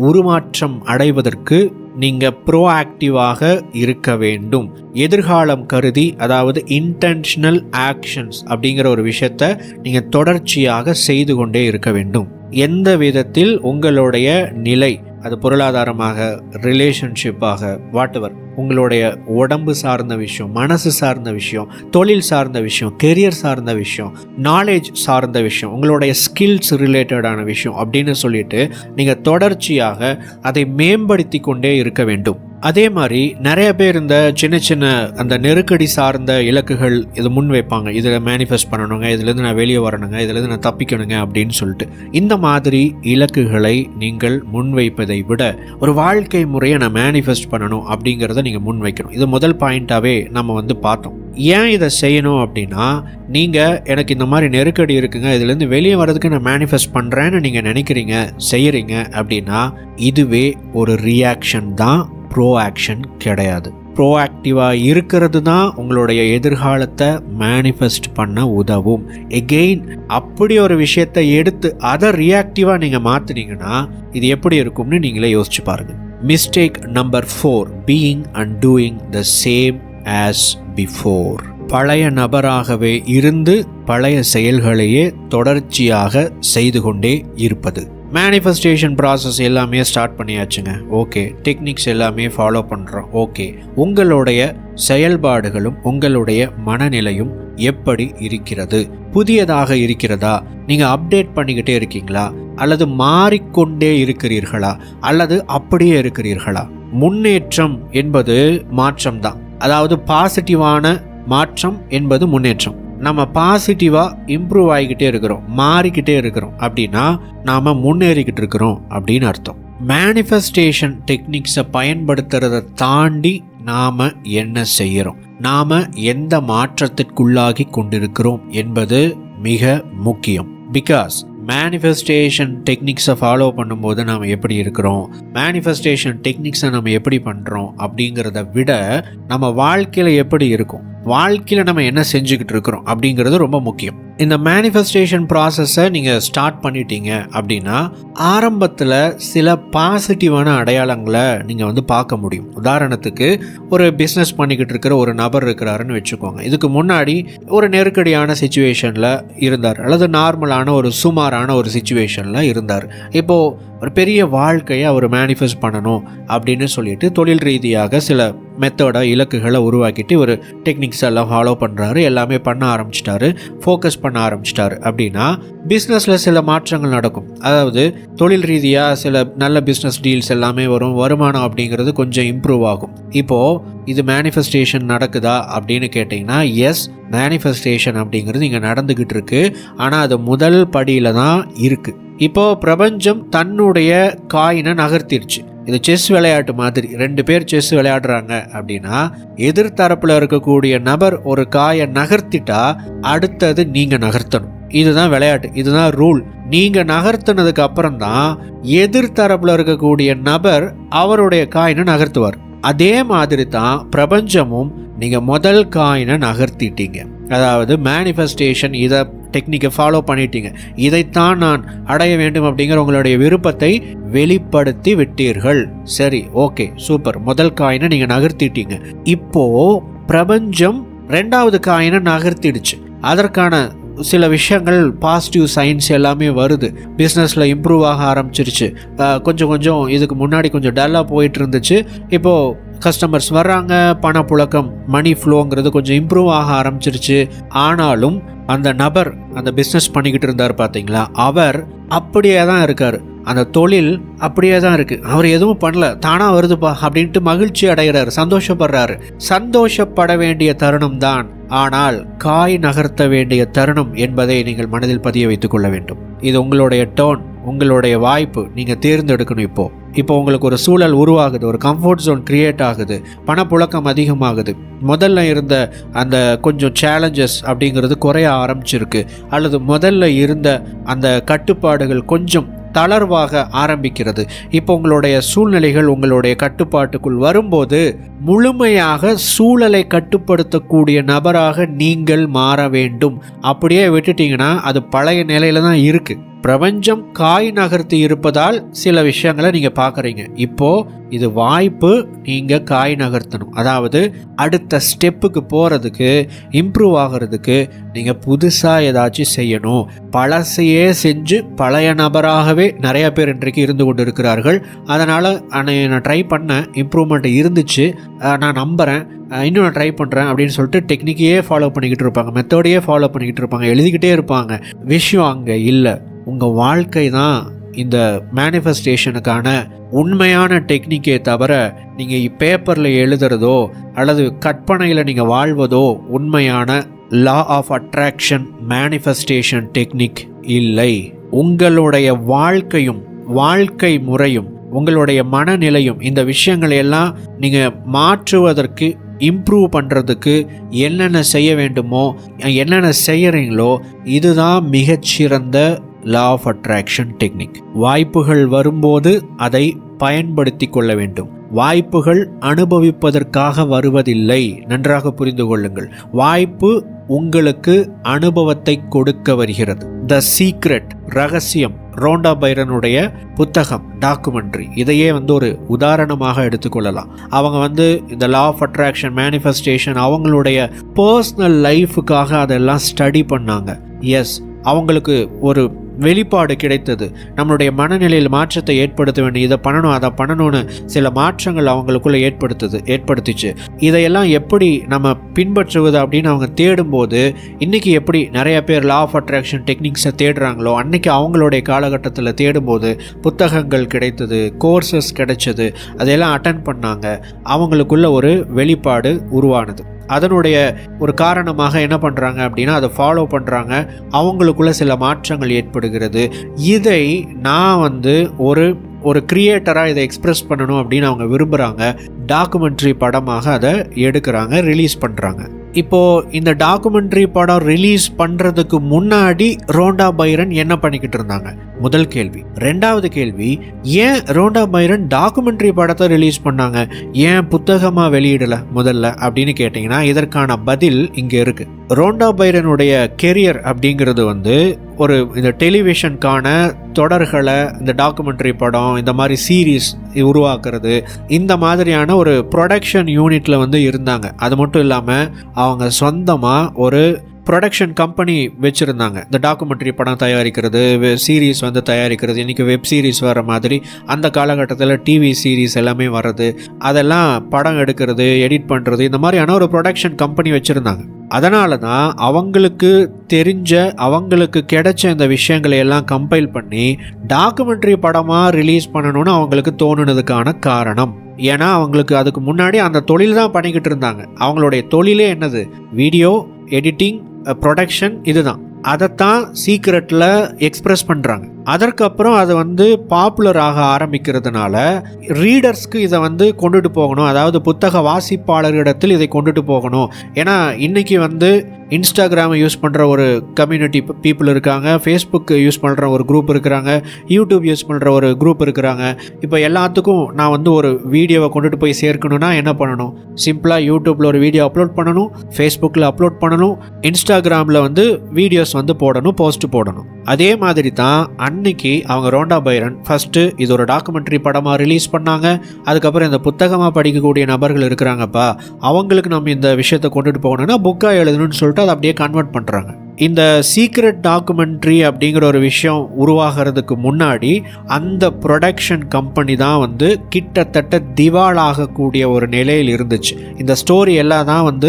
உருமாற்றம் அடைவதற்கு நீங்கள் ப்ரோஆக்டிவாக இருக்க வேண்டும். எதிர்காலம் கருதி, அதாவது இன்டென்ஷனல் ஆக்ஷன்ஸ் அப்படிங்கிற ஒரு விஷயத்தை நீங்கள் தொடர்ச்சியாக செய்து கொண்டே இருக்க வேண்டும். எந்த விதத்தில் உங்களுடைய நிலை, அது பொருளாதாரமாக, ரிலேஷன்ஷிப்பாக, வாட் எவர், உங்களுடைய உடம்பு சார்ந்த விஷயம், மனசு சார்ந்த விஷயம், தொழில் சார்ந்த விஷயம், கெரியர் சார்ந்த விஷயம், நாலேஜ் சார்ந்த விஷயம், உங்களுடைய ஸ்கில்ஸ் ரிலேட்டடான விஷயம் அப்படின்னு சொல்லிட்டு நீங்கள் தொடர்ச்சியாக அதை மேம்படுத்தி கொண்டே இருக்க வேண்டும். அதே மாதிரி நிறைய பேர் இந்த சின்ன சின்ன அந்த நெருக்கடி சார்ந்த இலக்குகள் இது முன் வைப்பாங்க. இதில் மேனிஃபெஸ்ட் பண்ணணுங்க, இதுலேருந்து நான் வெளியே வரணுங்க, இதுலேருந்து நான் தப்பிக்கணுங்க அப்படின்னு சொல்லிட்டு. இந்த மாதிரி இலக்குகளை நீங்கள் முன்வைப்பதை விட ஒரு வாழ்க்கை முறையை நான் மேனிஃபெஸ்ட் பண்ணணும் அப்படிங்கிறத நீங்கள் முன்வைக்கணும். இது முதல் பாயிண்ட்டாகவே நம்ம பார்த்தோம். ஏன் இதை செய்யணும் அப்படின்னா, நீங்கள் எனக்கு இந்த மாதிரி நெருக்கடி இருக்குங்க, இதுலேருந்து வெளியே வர்றதுக்கு நான் மேனிஃபெஸ்ட் பண்ணுறேன்னு நீங்கள் நினைக்கிறீங்க, செய்கிறீங்க அப்படின்னா இதுவே ஒரு ரியாக்ஷன் தான், ப்ரோ ஆக்ஷன் கிடையாது. ப்ரோஆக்டிவாக இருக்கிறது தான் உங்களுடைய எதிர்காலத்தை மேனிஃபெஸ்ட் பண்ண உதவும். எகெயின் அப்படி ஒரு விஷயத்தை எடுத்து அதை ரியாக்டிவாக நீங்கள் மாற்றினீங்கன்னா இது எப்படி இருக்கும்னு நீங்களே யோசிச்சு பாருங்கள். Mistake number 4, being and doing the same as before. பழைய நபராகவே இருந்து பழைய செயல்களையே தொடர்ச்சியாக செய்து கொண்டே இருப்பது. மேனிஃபெஸ்டேஷன் ப்ராசஸ் எல்லாமே ஸ்டார்ட் பண்ணியாச்சுங்க, ஓகே. டெக்னிக்ஸ் எல்லாமே ஃபாலோ பண்ணுறோம், ஓகே. உங்களுடைய செயல்பாடுகளும் உங்களுடைய மனநிலையும் எப்படி இருக்கிறது? புதியதாக இருக்கிறதா? நீங்கள் அப்டேட் பண்ணிக்கிட்டே இருக்கீங்களா? அல்லது மாறிக்கொண்டே இருக்கிறீர்களா? அல்லது அப்படியே இருக்கிறீர்களா? முன்னேற்றம் என்பது மாற்றம் தான். அதாவது பாசிட்டிவான மாற்றம் என்பது முன்னேற்றம். நம்ம பாசிட்டிவாக இம்ப்ரூவ் ஆகிக்கிட்டே இருக்கிறோம், மாறிக்கிட்டே இருக்கிறோம் அப்படின்னா நாம் முன்னேறிக்கிட்டு இருக்கிறோம் அப்படின்னு அர்த்தம். மேனிஃபெஸ்டேஷன் டெக்னிக்ஸை பயன்படுத்துறதை தாண்டி நாம் என்ன செய்கிறோம், நாம் எந்த மாற்றத்திற்குள்ளாகி கொண்டிருக்கிறோம் என்பது மிக முக்கியம். பிகாஸ் மேனிஃபெஸ்டேஷன் டெக்னிக்ஸை ஃபாலோ பண்ணும்போது நாம் எப்படி இருக்கிறோம், மேனிஃபெஸ்டேஷன் டெக்னிக்ஸை நம்ம எப்படி பண்ணுறோம் அப்படிங்கிறத விட நம்ம வாழ்க்கையில் எப்படி இருக்கும், வாழ்க்கையில் நம்ம என்ன செஞ்சுக்கிட்டு இருக்கிறோம் அப்படிங்கிறது ரொம்ப முக்கியம். இந்த மேனிஃபெஸ்டேஷன் ப்ராசஸை நீங்கள் ஸ்டார்ட் பண்ணிட்டீங்க அப்படின்னா ஆரம்பத்தில் சில பாசிட்டிவான அடையாளங்களை நீங்கள் பார்க்க முடியும். உதாரணத்துக்கு ஒரு பிஸ்னஸ் பண்ணிக்கிட்டு இருக்கிற ஒரு நபர் இருக்கிறாருன்னு வச்சுக்கோங்க. இதுக்கு முன்னாடி ஒரு நெருக்கடியான சிச்சுவேஷனில் இருந்தார், அல்லது நார்மலான ஒரு சுமாரான ஒரு சிச்சுவேஷனில் இருந்தார். இப்போது ஒரு பெரிய வாழ்க்கையை அவர் மேனிஃபெஸ்ட் பண்ணணும் அப்படின்னு சொல்லிட்டு தொழில் ரீதியாக சில மெத்தடை, இலக்குகளை உருவாக்கிட்டு ஒரு டெக்னிக்ஸ் எல்லாம் ஃபாலோ பண்ணுறாரு, எல்லாமே பண்ண ஆரம்பிச்சிட்டாரு, ஃபோக்கஸ் பண்ண ஆரம்பிச்சிட்டாரு. அப்படின்னா பிஸ்னஸில் சில மாற்றங்கள் நடக்கும். அதாவது தொழில் ரீதியாக சில நல்ல பிஸ்னஸ் டீல்ஸ் எல்லாமே வரும், வருமானம் அப்படிங்கிறது கொஞ்சம் இம்ப்ரூவ் ஆகும். இப்போது இது மேனிஃபெஸ்டேஷன் நடக்குதா அப்படின்னு கேட்டிங்கன்னா எஸ், மேனிஃபெஸ்டேஷன் அப்படிங்கிறது இங்கே நடந்துக்கிட்டு இருக்கு. ஆனால் அது முதல் படியில் தான் இருக்குது. இப்போது பிரபஞ்சம் தன்னுடைய காயினை நகர்த்திடுச்சு. இது செஸ் விளையாட்டு மாதிரி. 2 பேர் செஸ் விளையாடுறாங்க அப்படின்னா எதிர்த்தரப்பில் இருக்கக்கூடிய நபர் ஒரு காயை நகர்த்திட்டா அடுத்தது நீங்கள் நகர்த்தணும். இதுதான் விளையாட்டு, இதுதான் ரூல். நீங்கள் நகர்த்தினதுக்கு அப்புறம் தான் எதிர்த்தரப்பில் இருக்கக்கூடிய நபர் அவருடைய காயினை நகர்த்துவார். அதே மாதிரி தான் பிரபஞ்சமும் நீங்கள் முதல் காயினை நகர்த்திட்டீங்க. அதாவது மேனிஃபெஸ்டேஷன் இதை டெக்னிக்கை ஃபாலோ பண்ணிட்டீங்க, இதைத்தான் நான் அடைய வேண்டும் அப்படிங்கிற உங்களுடைய விருப்பத்தை வெளிப்படுத்தி விட்டீர்கள். சரி, ஓகே, சூப்பர். முதல் காயினை நீங்கள் நகர்த்திட்டீங்க. இப்போது பிரபஞ்சம் 2வது காயினை நகர்த்திடுச்சு. அதற்கான சில விஷயங்கள், பாசிட்டிவ் சைன்ஸ் எல்லாமே வருது. பிஸ்னஸில் இம்ப்ரூவ் ஆக ஆரம்பிச்சிருச்சு. கொஞ்சம் இதுக்கு முன்னாடி கொஞ்சம் டல்லாக போயிட்டு இருந்துச்சு. இப்போது கஸ்டமர்ஸ் வர்றாங்க, பணப்புழக்கம், மணி ஃப்ளோங்கிறது கொஞ்சம் இம்ப்ரூவ் ஆக ஆரம்பிச்சிருச்சு. ஆனாலும் அந்த நபர் அந்த பிஸ்னஸ் பண்ணிக்கிட்டு இருந்தார் பார்த்தீங்களா, அவர் அப்படியே தான் இருக்கார். அந்த தொழில் அப்படியே தான் இருக்குது. அவர் எதுவும் பண்ணல, தானாக வருதுப்பா அப்படின்ட்டு மகிழ்ச்சி அடைகிறார், சந்தோஷப்படுறாரு. சந்தோஷப்பட வேண்டிய தருணம் தான், ஆனால் காய் நகர்த்த வேண்டிய தருணம் என்பதை நீங்கள் மனதில் பதிய வைத்துக் கொள்ள வேண்டும். இது உங்களுடைய டர்ன், உங்களுடைய வாய்ப்பு. நீங்கள் தேர்ந்தெடுக்கணும். இப்போ உங்களுக்கு ஒரு சூழல் உருவாகுது, ஒரு கம்ஃபர்ட் ஜோன் கிரியேட் ஆகுது, பணப்புழக்கம் அதிகமாகுது. முதல்ல இருந்த அந்த கொஞ்சம் சேலஞ்சஸ் அப்படிங்கிறது குறைய ஆரம்பிச்சிருக்கு, அல்லது முதல்ல இருந்த அந்த கட்டுப்பாடுகள் கொஞ்சம் தளர்வாக ஆரம்பிக்கிறது. இப்போ உங்களுடைய சூழ்நிலைகள் உங்களுடைய கட்டுப்பாட்டுக்குள் வரும்போது முழுமையாக சூழலை கட்டுப்படுத்தக்கூடிய நபராக நீங்கள் மாற வேண்டும். அப்படியே விட்டுட்டீங்கன்னா அது பழைய நிலையில தான் இருக்கு. பிரபஞ்சம் காய் நகர்த்தி இருப்பதால் சில விஷயங்களை நீங்கள் பார்க்குறீங்க. இப்போது இது வாய்ப்பு, நீங்கள் காய் நகர்த்தணும். அதாவது அடுத்த ஸ்டெப்புக்கு போகிறதுக்கு, இம்ப்ரூவ் ஆகிறதுக்கு நீங்கள் புதுசாக ஏதாச்சும் செய்யணும். பழசையே செஞ்சு பழைய நபராகவே நிறைய பேர் இன்றைக்கு இருந்து கொண்டு இருக்கிறார்கள். அதனால் நான் ட்ரை பண்ண, இம்ப்ரூவ்மெண்ட் இருந்துச்சு, நான் நம்புகிறேன், இன்னும் நான் ட்ரை பண்ணுறேன் அப்படின்னு சொல்லிட்டு டெக்னிக்கையே ஃபாலோ பண்ணிக்கிட்டு இருப்பாங்க, மெத்தோடையே ஃபாலோ பண்ணிக்கிட்டு இருப்பாங்க, எழுதிக்கிட்டே இருப்பாங்க. விஷயம் அங்கே இல்லை. உங்கள் வாழ்க்கை தான் இந்த மேனிஃபெஸ்டேஷனுக்கான உண்மையான டெக்னிக்கே தவிர நீங்கள் பேப்பரில் எழுதுறதோ அல்லது கற்பனையில் நீங்கள் வாழ்வதோ உண்மையான law of attraction manifestation technique இல்லை. உங்களுடைய வாழ்க்கையும் வாழ்க்கை முறையும் உங்களுடைய மனநிலையும் இந்த விஷயங்களை எல்லாம் நீங்கள் மாற்றுவதற்கு, இம்ப்ரூவ் பண்ணுறதுக்கு என்னென்ன செய்ய வேண்டுமோ, என்னென்ன செய்கிறீங்களோ இதுதான் மிகச்சிறந்த லா ஆஃப் அட்ராக்ஷன் டெக்னிக். வாய்ப்புகள் வரும்போது அதை பயன்படுத்தி கொள்ள வேண்டும். வாய்ப்புகள் அனுபவிப்பதற்காக வருவதில்லை, நன்றாக புரிந்து கொள்ளுங்கள். வாய்ப்பு உங்களுக்கு அனுபவத்தை கொடுக்க வருகிறது. த சீக்ரெட், ரகசியம், ரோண்டா பைரனுடைய புத்தகம், டாக்குமெண்ட்ரி, இதையே ஒரு உதாரணமாக எடுத்துக்கொள்ளலாம். அவங்க இந்த லா ஆஃப் அட்ராக்ஷன் மேனிஃபெஸ்டேஷன் அவங்களுடைய பர்சனல் லைஃபுக்காக அதெல்லாம் ஸ்டடி பண்ணாங்க. எஸ், அவங்களுக்கு ஒரு வெளிப்பாடு கிடைத்தது. நம்மளுடைய மனநிலையில் மாற்றத்தை ஏற்படுத்த வேண்டும், இதை பண்ணணும் அதை பண்ணணும்னு சில மாற்றங்கள் அவங்களுக்குள்ள ஏற்படுத்திச்சு. இதையெல்லாம் எப்படி நம்ம பின்பற்றுவது அப்படின்னு அவங்க தேடும்போது, இன்றைக்கி எப்படி நிறைய பேர் லா ஆஃப் அட்ராக்ஷன் டெக்னிக்ஸை தேடுறாங்களோ அன்றைக்கி அவங்களுடைய காலகட்டத்தில் தேடும்போது புத்தகங்கள் கிடைத்தது, கோர்சஸ் கிடைச்சது, அதையெல்லாம் அட்டென்ட் பண்ணாங்க. அவங்களுக்குள்ள ஒரு வெளிப்பாடு உருவானது. அதனுடைய ஒரு காரணமாக என்ன பண்ணுறாங்க அப்படின்னா அதை ஃபாலோ பண்ணுறாங்க. அவங்களுக்குள்ள சில மாற்றங்கள் ஏற்படுகிறது. இதை நான் ஒரு கிரியேட்டராக இதை எக்ஸ்பிரஸ் பண்ணணும் அப்படின்னு அவங்க விரும்புகிறாங்க. டாக்குமெண்ட்ரி படமாக அதை எடுக்கிறாங்க, ரிலீஸ் பண்ணுறாங்க. இப்போது இந்த டாக்குமெண்ட்ரி படம் ரிலீஸ் பண்ணுறதுக்கு முன்னாடி ரோண்டா பைரன் என்ன பண்ணிக்கிட்டு இருந்தாங்க? முதல் கேள்வி. ரெண்டாவது கேள்வி, ஏன் ரோண்டா பைரன் டாக்குமெண்ட்ரி படத்தை ரிலீஸ் பண்ணாங்க, ஏன் புத்தகமாக வெளியிடலை முதல்ல அப்படின்னு கேட்டிங்கன்னா இதற்கான பதில் இங்கே இருக்குது. ரோண்டா பைரனுடைய கெரியர் அப்படிங்கிறது இந்த டெலிவிஷனுக்கான தொடர்களை, இந்த டாக்குமெண்ட்ரி படம், இந்த மாதிரி சீரீஸ் உருவாக்குறது, இந்த மாதிரியான ஒரு ப்ரொடக்ஷன் யூனிட்டில் இருந்தாங்க. அது மட்டும் இல்லாமல் அவங்க சொந்தமாக ஒரு ப்ரொடக்ஷன் கம்பெனி வச்சுருந்தாங்க. இந்த டாக்குமெண்ட்ரி படம் தயாரிக்கிறது, சீரீஸ் தயாரிக்கிறது, இன்றைக்கி வெப் சீரிஸ் வர மாதிரி அந்த காலகட்டத்தில் டிவி சீரீஸ் எல்லாமே வர்றது, அதெல்லாம் படம் எடுக்கிறது, எடிட் பண்ணுறது, இந்த மாதிரியான ஒரு ப்ரொடக்ஷன் கம்பெனி வச்சுருந்தாங்க. அதனால தான் அவங்களுக்கு அவங்களுக்கு கிடைச்ச இந்த விஷயங்களை எல்லாம் கம்பைல் பண்ணி டாக்குமெண்ட்ரி படமாக ரிலீஸ் பண்ணணும்னு அவங்களுக்கு தோணுனதுக்கான காரணம். ஏன்னா அவங்களுக்கு அதுக்கு முன்னாடி அந்த தொழில் தான் பண்ணிக்கிட்டு இருந்தாங்க. அவங்களுடைய தொழிலே என்னது? வீடியோ எடிட்டிங், ப்ரொடக்ஷன், இதுதான். அதைத்தான் சீக்ரெட்டில் எக்ஸ்பிரஸ் பண்ணுறாங்க. அதற்கப்புறம் அது பாப்புலர் ஆக ஆரம்பிக்கிறதுனால ரீடர்ஸ்க்கு இதை கொண்டுட்டு போகணும், அதாவது புத்தக வாசிப்பாளர்களிடத்தில் இதை கொண்டுட்டு போகணும். ஏன்னா இன்றைக்கி இன்ஸ்டாகிராமை யூஸ் பண்ணுற ஒரு கம்யூனிட்டி பீப்புள் இருக்காங்க, ஃபேஸ்புக் யூஸ் பண்ணுற ஒரு குரூப் இருக்கிறாங்க, யூடியூப் யூஸ் பண்ணுற ஒரு குரூப் இருக்கிறாங்க. இப்போ எல்லாத்துக்கும் நான் ஒரு வீடியோவை கொண்டுட்டு போய் சேர்க்கணுன்னா என்ன பண்ணணும்? சிம்பிளாக யூடியூப்பில் ஒரு வீடியோ அப்லோட் பண்ணணும், ஃபேஸ்புக்கில் அப்லோட் பண்ணணும், இன்ஸ்டாகிராமில் வீடியோஸ் போடணும், போஸ்ட் போடணும். அதே மாதிரி தான் அன்னைக்கு அவங்க ரோண்டா பைரன் ஃபஸ்ட்டு இது ஒரு டாக்குமெண்ட்ரி படமாக ரிலீஸ் பண்ணாங்க. அதுக்கப்புறம் இந்த புத்தகமாக படிக்கக்கூடிய நபர்கள் இருக்கிறாங்கப்பா, அவங்களுக்கு நம்ம இந்த விஷயத்தை கொண்டுட்டு போகணும்னா புக்காக எழுதணும்னு சொல்லிட்டு அதை அப்படியே கன்வெர்ட் பண்ணுறாங்க. இந்த சீக்ரெட் டாக்குமெண்ட்ரி அப்படிங்கிற ஒரு விஷயம் உருவாகிறதுக்கு முன்னாடி அந்த ப்ரொடக்ஷன் கம்பெனி தான் கிட்டத்தட்ட திவாலாகக்கூடிய ஒரு நிலையில் இருந்துச்சு. இந்த ஸ்டோரி எல்லாம் தான்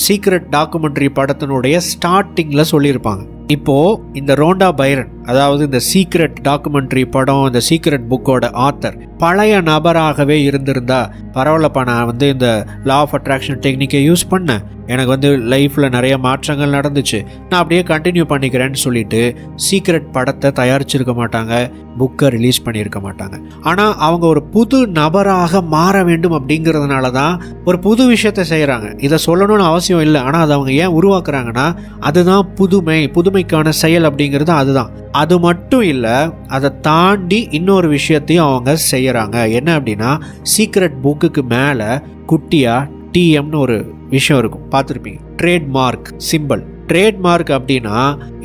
சீக்ரெட் டாக்குமெண்ட்ரி படத்தினுடைய ஸ்டார்டிங்கில் சொல்லியிருப்பாங்க. இப்போது இந்த ரோண்டா பைரன், அதாவது இந்த சீக்ரெட் டாக்குமெண்ட்ரி படம், இந்த சீக்ரெட் புக்கோட ஆத்தர் பழைய நபராகவே இருந்திருந்தா பரவாயில்லப்பா, நான் இந்த லா ஆஃப் அட்ராக்ஷன் டெக்னிக்கை யூஸ் பண்ணேன், எனக்கு லைஃப்பில் நிறைய மாற்றங்கள் நடந்துச்சு, நான் அப்படியே கண்டினியூ பண்ணிக்கிறேன்னு சொல்லிட்டு சீக்ரெட் படத்தை தயாரிச்சிருக்க மாட்டாங்க, புக்கை ரிலீஸ் பண்ணியிருக்க மாட்டாங்க. ஆனால் அவங்க ஒரு புது நபராக மாற வேண்டும் அப்படிங்கிறதுனால தான் ஒரு புது விஷயத்தை செய்கிறாங்க. இதை சொல்லணும்னு அவசியம் இல்லை, ஆனால் அதை அவங்க ஏன் உருவாக்குறாங்கன்னா அதுதான் புதுமைக்கான செயல் அப்படிங்கிறது அதுதான். அது மட்டும் இல்லை, அதை தாண்டி இன்னொரு விஷயத்தையும் அவங்க செய்கிறாங்க. என்ன அப்படின்னா, சீக்ரெட் புக்குக்கு மேலே குட்டியாக டிஎம்னு ஒரு விஷயம் இருக்கும், பார்த்துருப்பீங்க, ட்ரேட்மார்க் சிம்பிள். ட்ரேட்மார்க் அப்படின்னா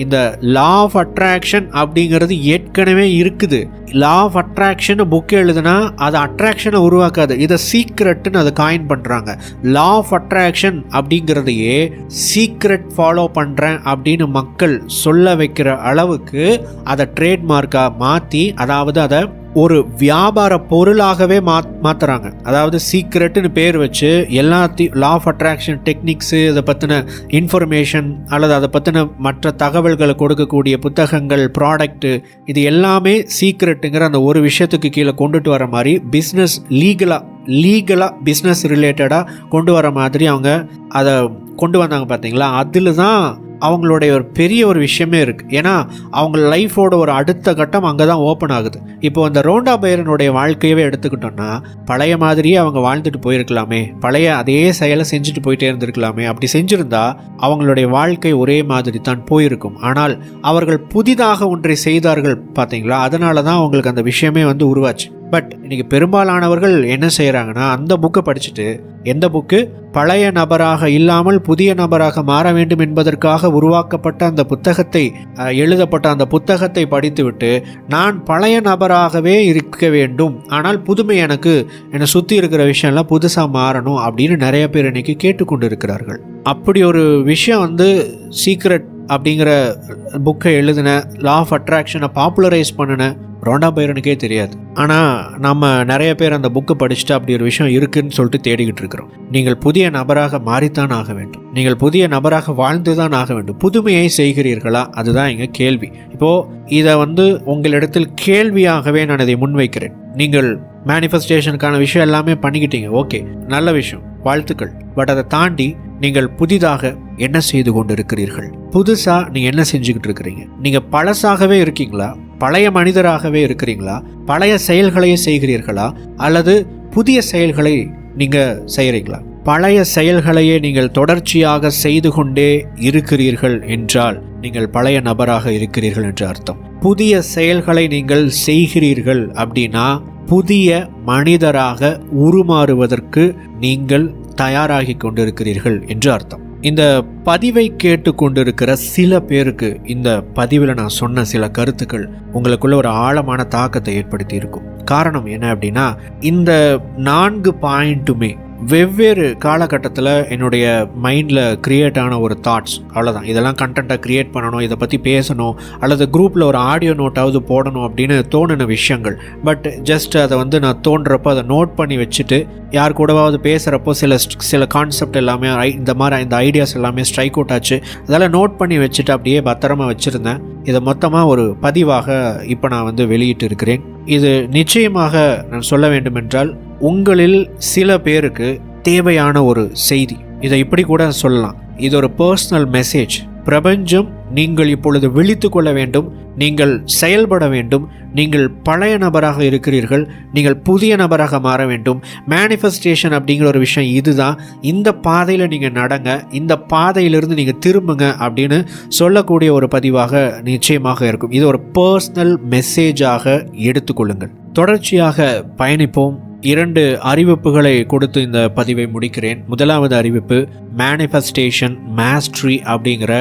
இந்த லா ஆஃப் அட்ராக்ஷன் அப்படிங்கிறது ஏற்கனவே இருக்குது. லா ஆஃப் அட்ராக்ஷன் புக் எழுதுனா அது அட்ராக்ஷனை உருவாக்காது, இதை சீக்ரெட்னு அதை காயின் பண்ணுறாங்க. லா ஆஃப் அட்ராக்ஷன் அப்படிங்கிறதையே சீக்ரெட் ஃபாலோ பண்ணுறேன் அப்படின்னு மக்கள் சொல்ல வைக்கிற அளவுக்கு அதை ட்ரேட்மார்க்காக மாற்றி, அதாவது அதை ஒரு வியாபார பொருளாகவே மாத்துறாங்க. அதாவது சீக்ரெட்னு பேர் வச்சு எல்லாத்தையும் லா ஆஃப் அட்ராக்ஷன் டெக்னிக்ஸு, இதை பற்றின இன்ஃபர்மேஷன் அல்லது அதை பற்றின மற்ற தகவல்களை கொடுக்கக்கூடிய புத்தகங்கள், ப்ராடக்ட்டு, இது எல்லாமே சீக்ரெட்டுங்கிற அந்த ஒரு விஷயத்துக்கு கீழே கொண்டுட்டு வர மாதிரி பிஸ்னஸ் லீகலாக பிஸ்னஸ் ரிலேட்டடாக கொண்டு வர மாதிரி அவங்க அதை கொண்டு வந்தாங்க பார்த்தீங்களா. அதில் தான் அவங்களுடைய ஒரு பெரிய ஒரு விஷயமே இருக்குது. ஏன்னா அவங்க லைஃபோட ஒரு அடுத்த கட்டம் அங்கே தான் ஓப்பன் ஆகுது. இப்போ அந்த ரோண்டா பைரனுடைய வாழ்க்கையவே எடுத்துக்கிட்டோன்னா, பழைய மாதிரியே அவங்க வாழ்ந்துட்டு போயிருக்கலாமே, பழைய அதே செயலை செஞ்சுட்டு போயிட்டே இருந்திருக்கலாமே. அப்படி செஞ்சுருந்தா அவங்களுடைய வாழ்க்கை ஒரே மாதிரி தான் போயிருக்கும். ஆனால் அவர்கள் புதிதாக ஒன்றை செய்தார்கள் பார்த்தீங்களா, அதனால தான் அவங்களுக்கு அந்த விஷயமே வந்து உருவாச்சு. பட் இன்னைக்கு பெரும்பாலானவர்கள் என்ன செய்கிறாங்கன்னா, அந்த புக்கை படிச்சுட்டு, எந்த புக்கு பழைய நபராக இல்லாமல் புதிய நபராக மாற வேண்டும் என்பதற்காக உருவாக்கப்பட்ட அந்த புத்தகத்தை, எழுதப்பட்ட அந்த புத்தகத்தை படித்துவிட்டு, நான் பழைய நபராகவே இருக்க வேண்டும், ஆனால் புதுமை என்னை சுற்றி இருக்கிற விஷயம்லாம் புதுசாக மாறணும் அப்படின்னு நிறைய பேர் இன்னைக்கு கேட்டுக்கொண்டு இருக்கிறார்கள். அப்படி ஒரு விஷயம் வந்து சீக்ரெட் அப்படிங்கிற புக்கை எழுதின, லா ஆஃப் அட்ராக்ஷனை பாப்புலரைஸ் பண்ணின ரோண்டா பைரனுக்கே தெரியாது. ஆனால் நம்ம நிறைய பேர் அந்த புக்கை படிச்சுட்டு அப்படி ஒரு விஷயம் இருக்குன்னு சொல்லிட்டு தேடிக்கிட்டு இருக்கிறோம். நீங்கள் புதிய நபராக மாறித்தான் ஆக வேண்டும், நீங்கள் புதிய நபராக வாழ்ந்து தான் ஆக வேண்டும். புதுமையை செய்கிறீர்களா? அதுதான் எங்கள் கேள்வி. இப்போது இதை வந்து உங்களிடத்தில் கேள்வியாகவே நான் இதை முன்வைக்கிறேன். நீங்கள் மேனிஃபெஸ்டேஷனுக்கான விஷயம் எல்லாமே பண்ணிக்கிட்டீங்க, ஓகே, நல்ல விஷயம், வாழ்த்துக்கள். பட் அதை தாண்டி நீங்கள் புதிதாக என்ன செய்து கொண்டு இருக்கிறீர்கள்? புதுசாக நீங்கள் என்ன செஞ்சுக்கிட்டு இருக்கிறீங்க? நீங்கள் பழசாகவே இருக்கீங்களா? பழைய மனிதராகவே இருக்கிறீங்களா? பழைய செயல்களையே செய்கிறீர்களா? அல்லது புதிய செயல்களை நீங்கள் செய்கிறீங்களா? பழைய செயல்களையே நீங்கள் தொடர்ச்சியாக செய்து கொண்டே இருக்கிறீர்கள் என்றால் நீங்கள் பழைய நபராக இருக்கிறீர்கள் என்று அர்த்தம். புதிய செயல்களை நீங்கள் செய்கிறீர்கள் அப்படின்னா புதிய மனிதராக உருமாறுவதற்கு நீங்கள் தயாராகி கொண்டிருக்கிறீர்கள் என்று அர்த்தம். இந்த பதிவை கேட்டுக்கொண்டிருக்கிற சில பேருக்கு இந்த பதிவில் நான் சொன்ன சில கருத்துக்கள் உங்களுக்குள்ள ஒரு ஆழமான தாக்கத்தை ஏற்படுத்தி இருக்கும். காரணம் என்ன அப்படின்னா, இந்த 4 பாயிண்ட்டுமே வெவ்வேறு காலகட்டத்தில் என்னுடைய மைண்டில் க்ரியேட் ஆன ஒரு தாட்ஸ். அவ்வளோதான். இதெல்லாம் கண்டென்ட்டாக க்ரியேட் பண்ணணும், இதை பற்றி பேசணும், அல்லது குரூப்பில் ஒரு ஆடியோ நோட்டாவது போடணும் அப்படின்னு தோணின விஷயங்கள். பட் ஜஸ்ட் அதை வந்து நான் தோன்றப்போ அதை நோட் பண்ணி வச்சுட்டு யார் கூடவாவது பேசுகிறப்போ சில கான்செப்ட் எல்லாமே இந்த ஐடியாஸ் எல்லாமே ஸ்ட்ரைக் அவுட் ஆச்சு. அதெல்லாம் நோட் பண்ணி வச்சுட்டு அப்படியே பத்திரமா வச்சுருந்தேன். இதை மொத்தமாக ஒரு பதிவாக இப்போ நான் வந்து வெளியிட்டு இருக்கிறேன். இது நிச்சயமாக நான் சொல்ல வேண்டுமென்றால் உங்களில் சில பேருக்கு தேவையான ஒரு செய்தி. இதை இப்படி கூட சொல்லலாம், இது ஒரு பர்சனல் மெசேஜ். பிரபஞ்சம், நீங்கள் இப்பொழுது விழித்து கொள்ள வேண்டும், நீங்கள் செயல்பட வேண்டும், நீங்கள் பழைய நபராக இருக்கிறீர்கள், நீங்கள் புதிய நபராக மாற வேண்டும். மேனிஃபெஸ்டேஷன் அப்படிங்கிற ஒரு விஷயம் இதுதான். இந்த பாதையில் நீங்கள் நடங்க, இந்த பாதையிலிருந்து நீங்கள் திரும்புங்க அப்படின்னு சொல்லக்கூடிய ஒரு பதிவாக நிச்சயமாக இருக்கும். இது ஒரு பர்சனல் மெசேஜாக எடுத்துக்கொள்ளுங்கள். தொடர்ச்சியாக பயணிப்போம். 2 அறிவிப்புகளை கொடுத்து இந்த பதிவை முடிக்கிறேன். முதலாவது அறிவிப்பு, மேனிஃபெஸ்டேஷன் மாஸ்டரி அப்படிங்கிற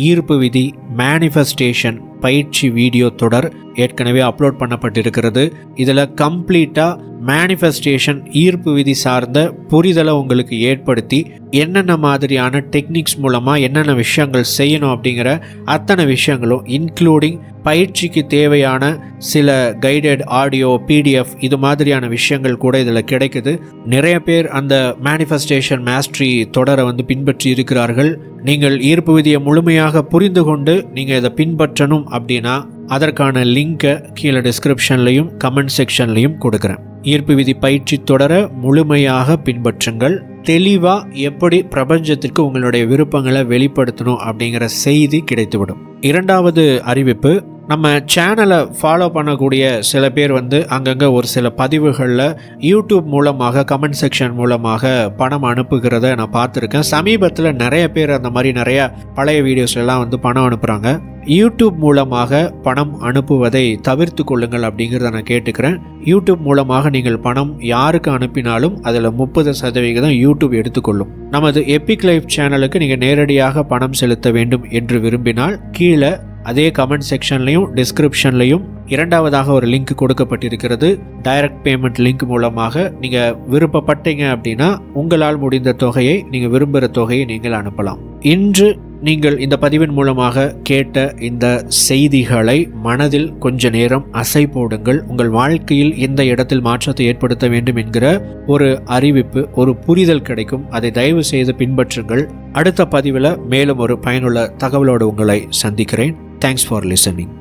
ஈர்ப்பு விதி மேனிஃபெஸ்டேஷன் பயிற்சி வீடியோ தொடர் ஏற்கனவே அப்லோட் பண்ணப்பட்டிருக்கிறது. இதில் கம்ப்ளீட்டாக மேனிஃபெஸ்டேஷன் ஈர்ப்பு விதி சார்ந்த புரிதலை உங்களுக்கு ஏற்படுத்தி என்னென்ன மாதிரியான டெக்னிக்ஸ் மூலமாக என்னென்ன விஷயங்கள் செய்யணும் அப்படிங்கிற அத்தனை விஷயங்களும் இன்க்ளூடிங் பயிற்சிக்கு தேவையான சில கைடட் ஆடியோ, PDF இது மாதிரியான விஷயங்கள் கூட இதில் கிடைக்குது. நிறைய பேர் அந்த மேனிஃபெஸ்டேஷன் மாஸ்டரி தொடரை வந்து பின்பற்றி இருக்கிறார்கள். நீங்கள் ஈர்ப்பு விதியை முழுமையாக புரிந்து கொண்டு நீங்கள் இதை பின்பற்றணும் அப்படின்னா அதற்கான லிங்கை கீழே டிஸ்கிரிப்ஷன்லையும் கமெண்ட் செக்ஷன்லையும் கொடுக்குறேன். ஈர்ப்பு விதி பயிற்சி தொடரை முழுமையாக பின்பற்றுங்கள். தெளிவாக எப்படி பிரபஞ்சத்திற்கு உங்களுடைய விருப்பங்களை வெளிப்படுத்தணும் அப்படிங்கிற செய்தி கிடைத்துவிடும். 2வது அறிவிப்பு, நம்ம சேனலை ஃபாலோ பண்ணக்கூடிய சில பேர் வந்து அங்கங்கே ஒரு சில பதிவுகளில் யூடியூப் மூலமாக கமெண்ட் செக்ஷன் மூலமாக பணம் அனுப்புகிறத நான் பார்த்துருக்கேன். சமீபத்தில் நிறைய பேர் அந்த மாதிரி நிறையா பழைய வீடியோஸ் எல்லாம் வந்து பணம் அனுப்புகிறாங்க. யூடியூப் மூலமாக பணம் அனுப்புவதை தவிர்த்து கொள்ளுங்கள் அப்படிங்கிறத நான் கேட்டுக்கிறேன். யூடியூப் மூலமாக நீங்கள் பணம் யாருக்கு அனுப்பினாலும் அதில் 30% யூடியூப் எடுத்துக்கொள்ளும். நமது எபிக் லைஃப் சேனலுக்கு நீங்கள் நேரடியாக பணம் செலுத்த வேண்டும் என்று விரும்பினால் கீழே அதே கமெண்ட் செக்ஷன்லையும் டிஸ்கிரிப்ஷன்லையும் 2வதாக ஒரு லிங்க் கொடுக்கப்பட்டிருக்கிறது. டைரக்ட் பேமெண்ட் லிங்க் மூலமாக நீங்கள் விருப்பப்பட்டீங்க அப்படின்னா உங்களால் முடிந்த தொகையை, நீங்கள் விரும்புகிற தொகையை நீங்கள் அனுப்பலாம். இன்று நீங்கள் இந்த பதிவின் மூலமாக கேட்ட இந்த செய்திகளை மனதில் கொஞ்ச நேரம் அசை போடுங்கள். உங்கள் வாழ்க்கையில் எந்த இடத்தில் மாற்றத்தை ஏற்படுத்த வேண்டும் என்கிற ஒரு அறிவிப்பு, ஒரு புரிதல் கிடைக்கும். அதை தயவு செய்து பின்பற்றுங்கள். அடுத்த பதிவில் மேலும் ஒரு பயனுள்ள தகவலோடு உங்களை சந்திக்கிறேன். Thanks for listening.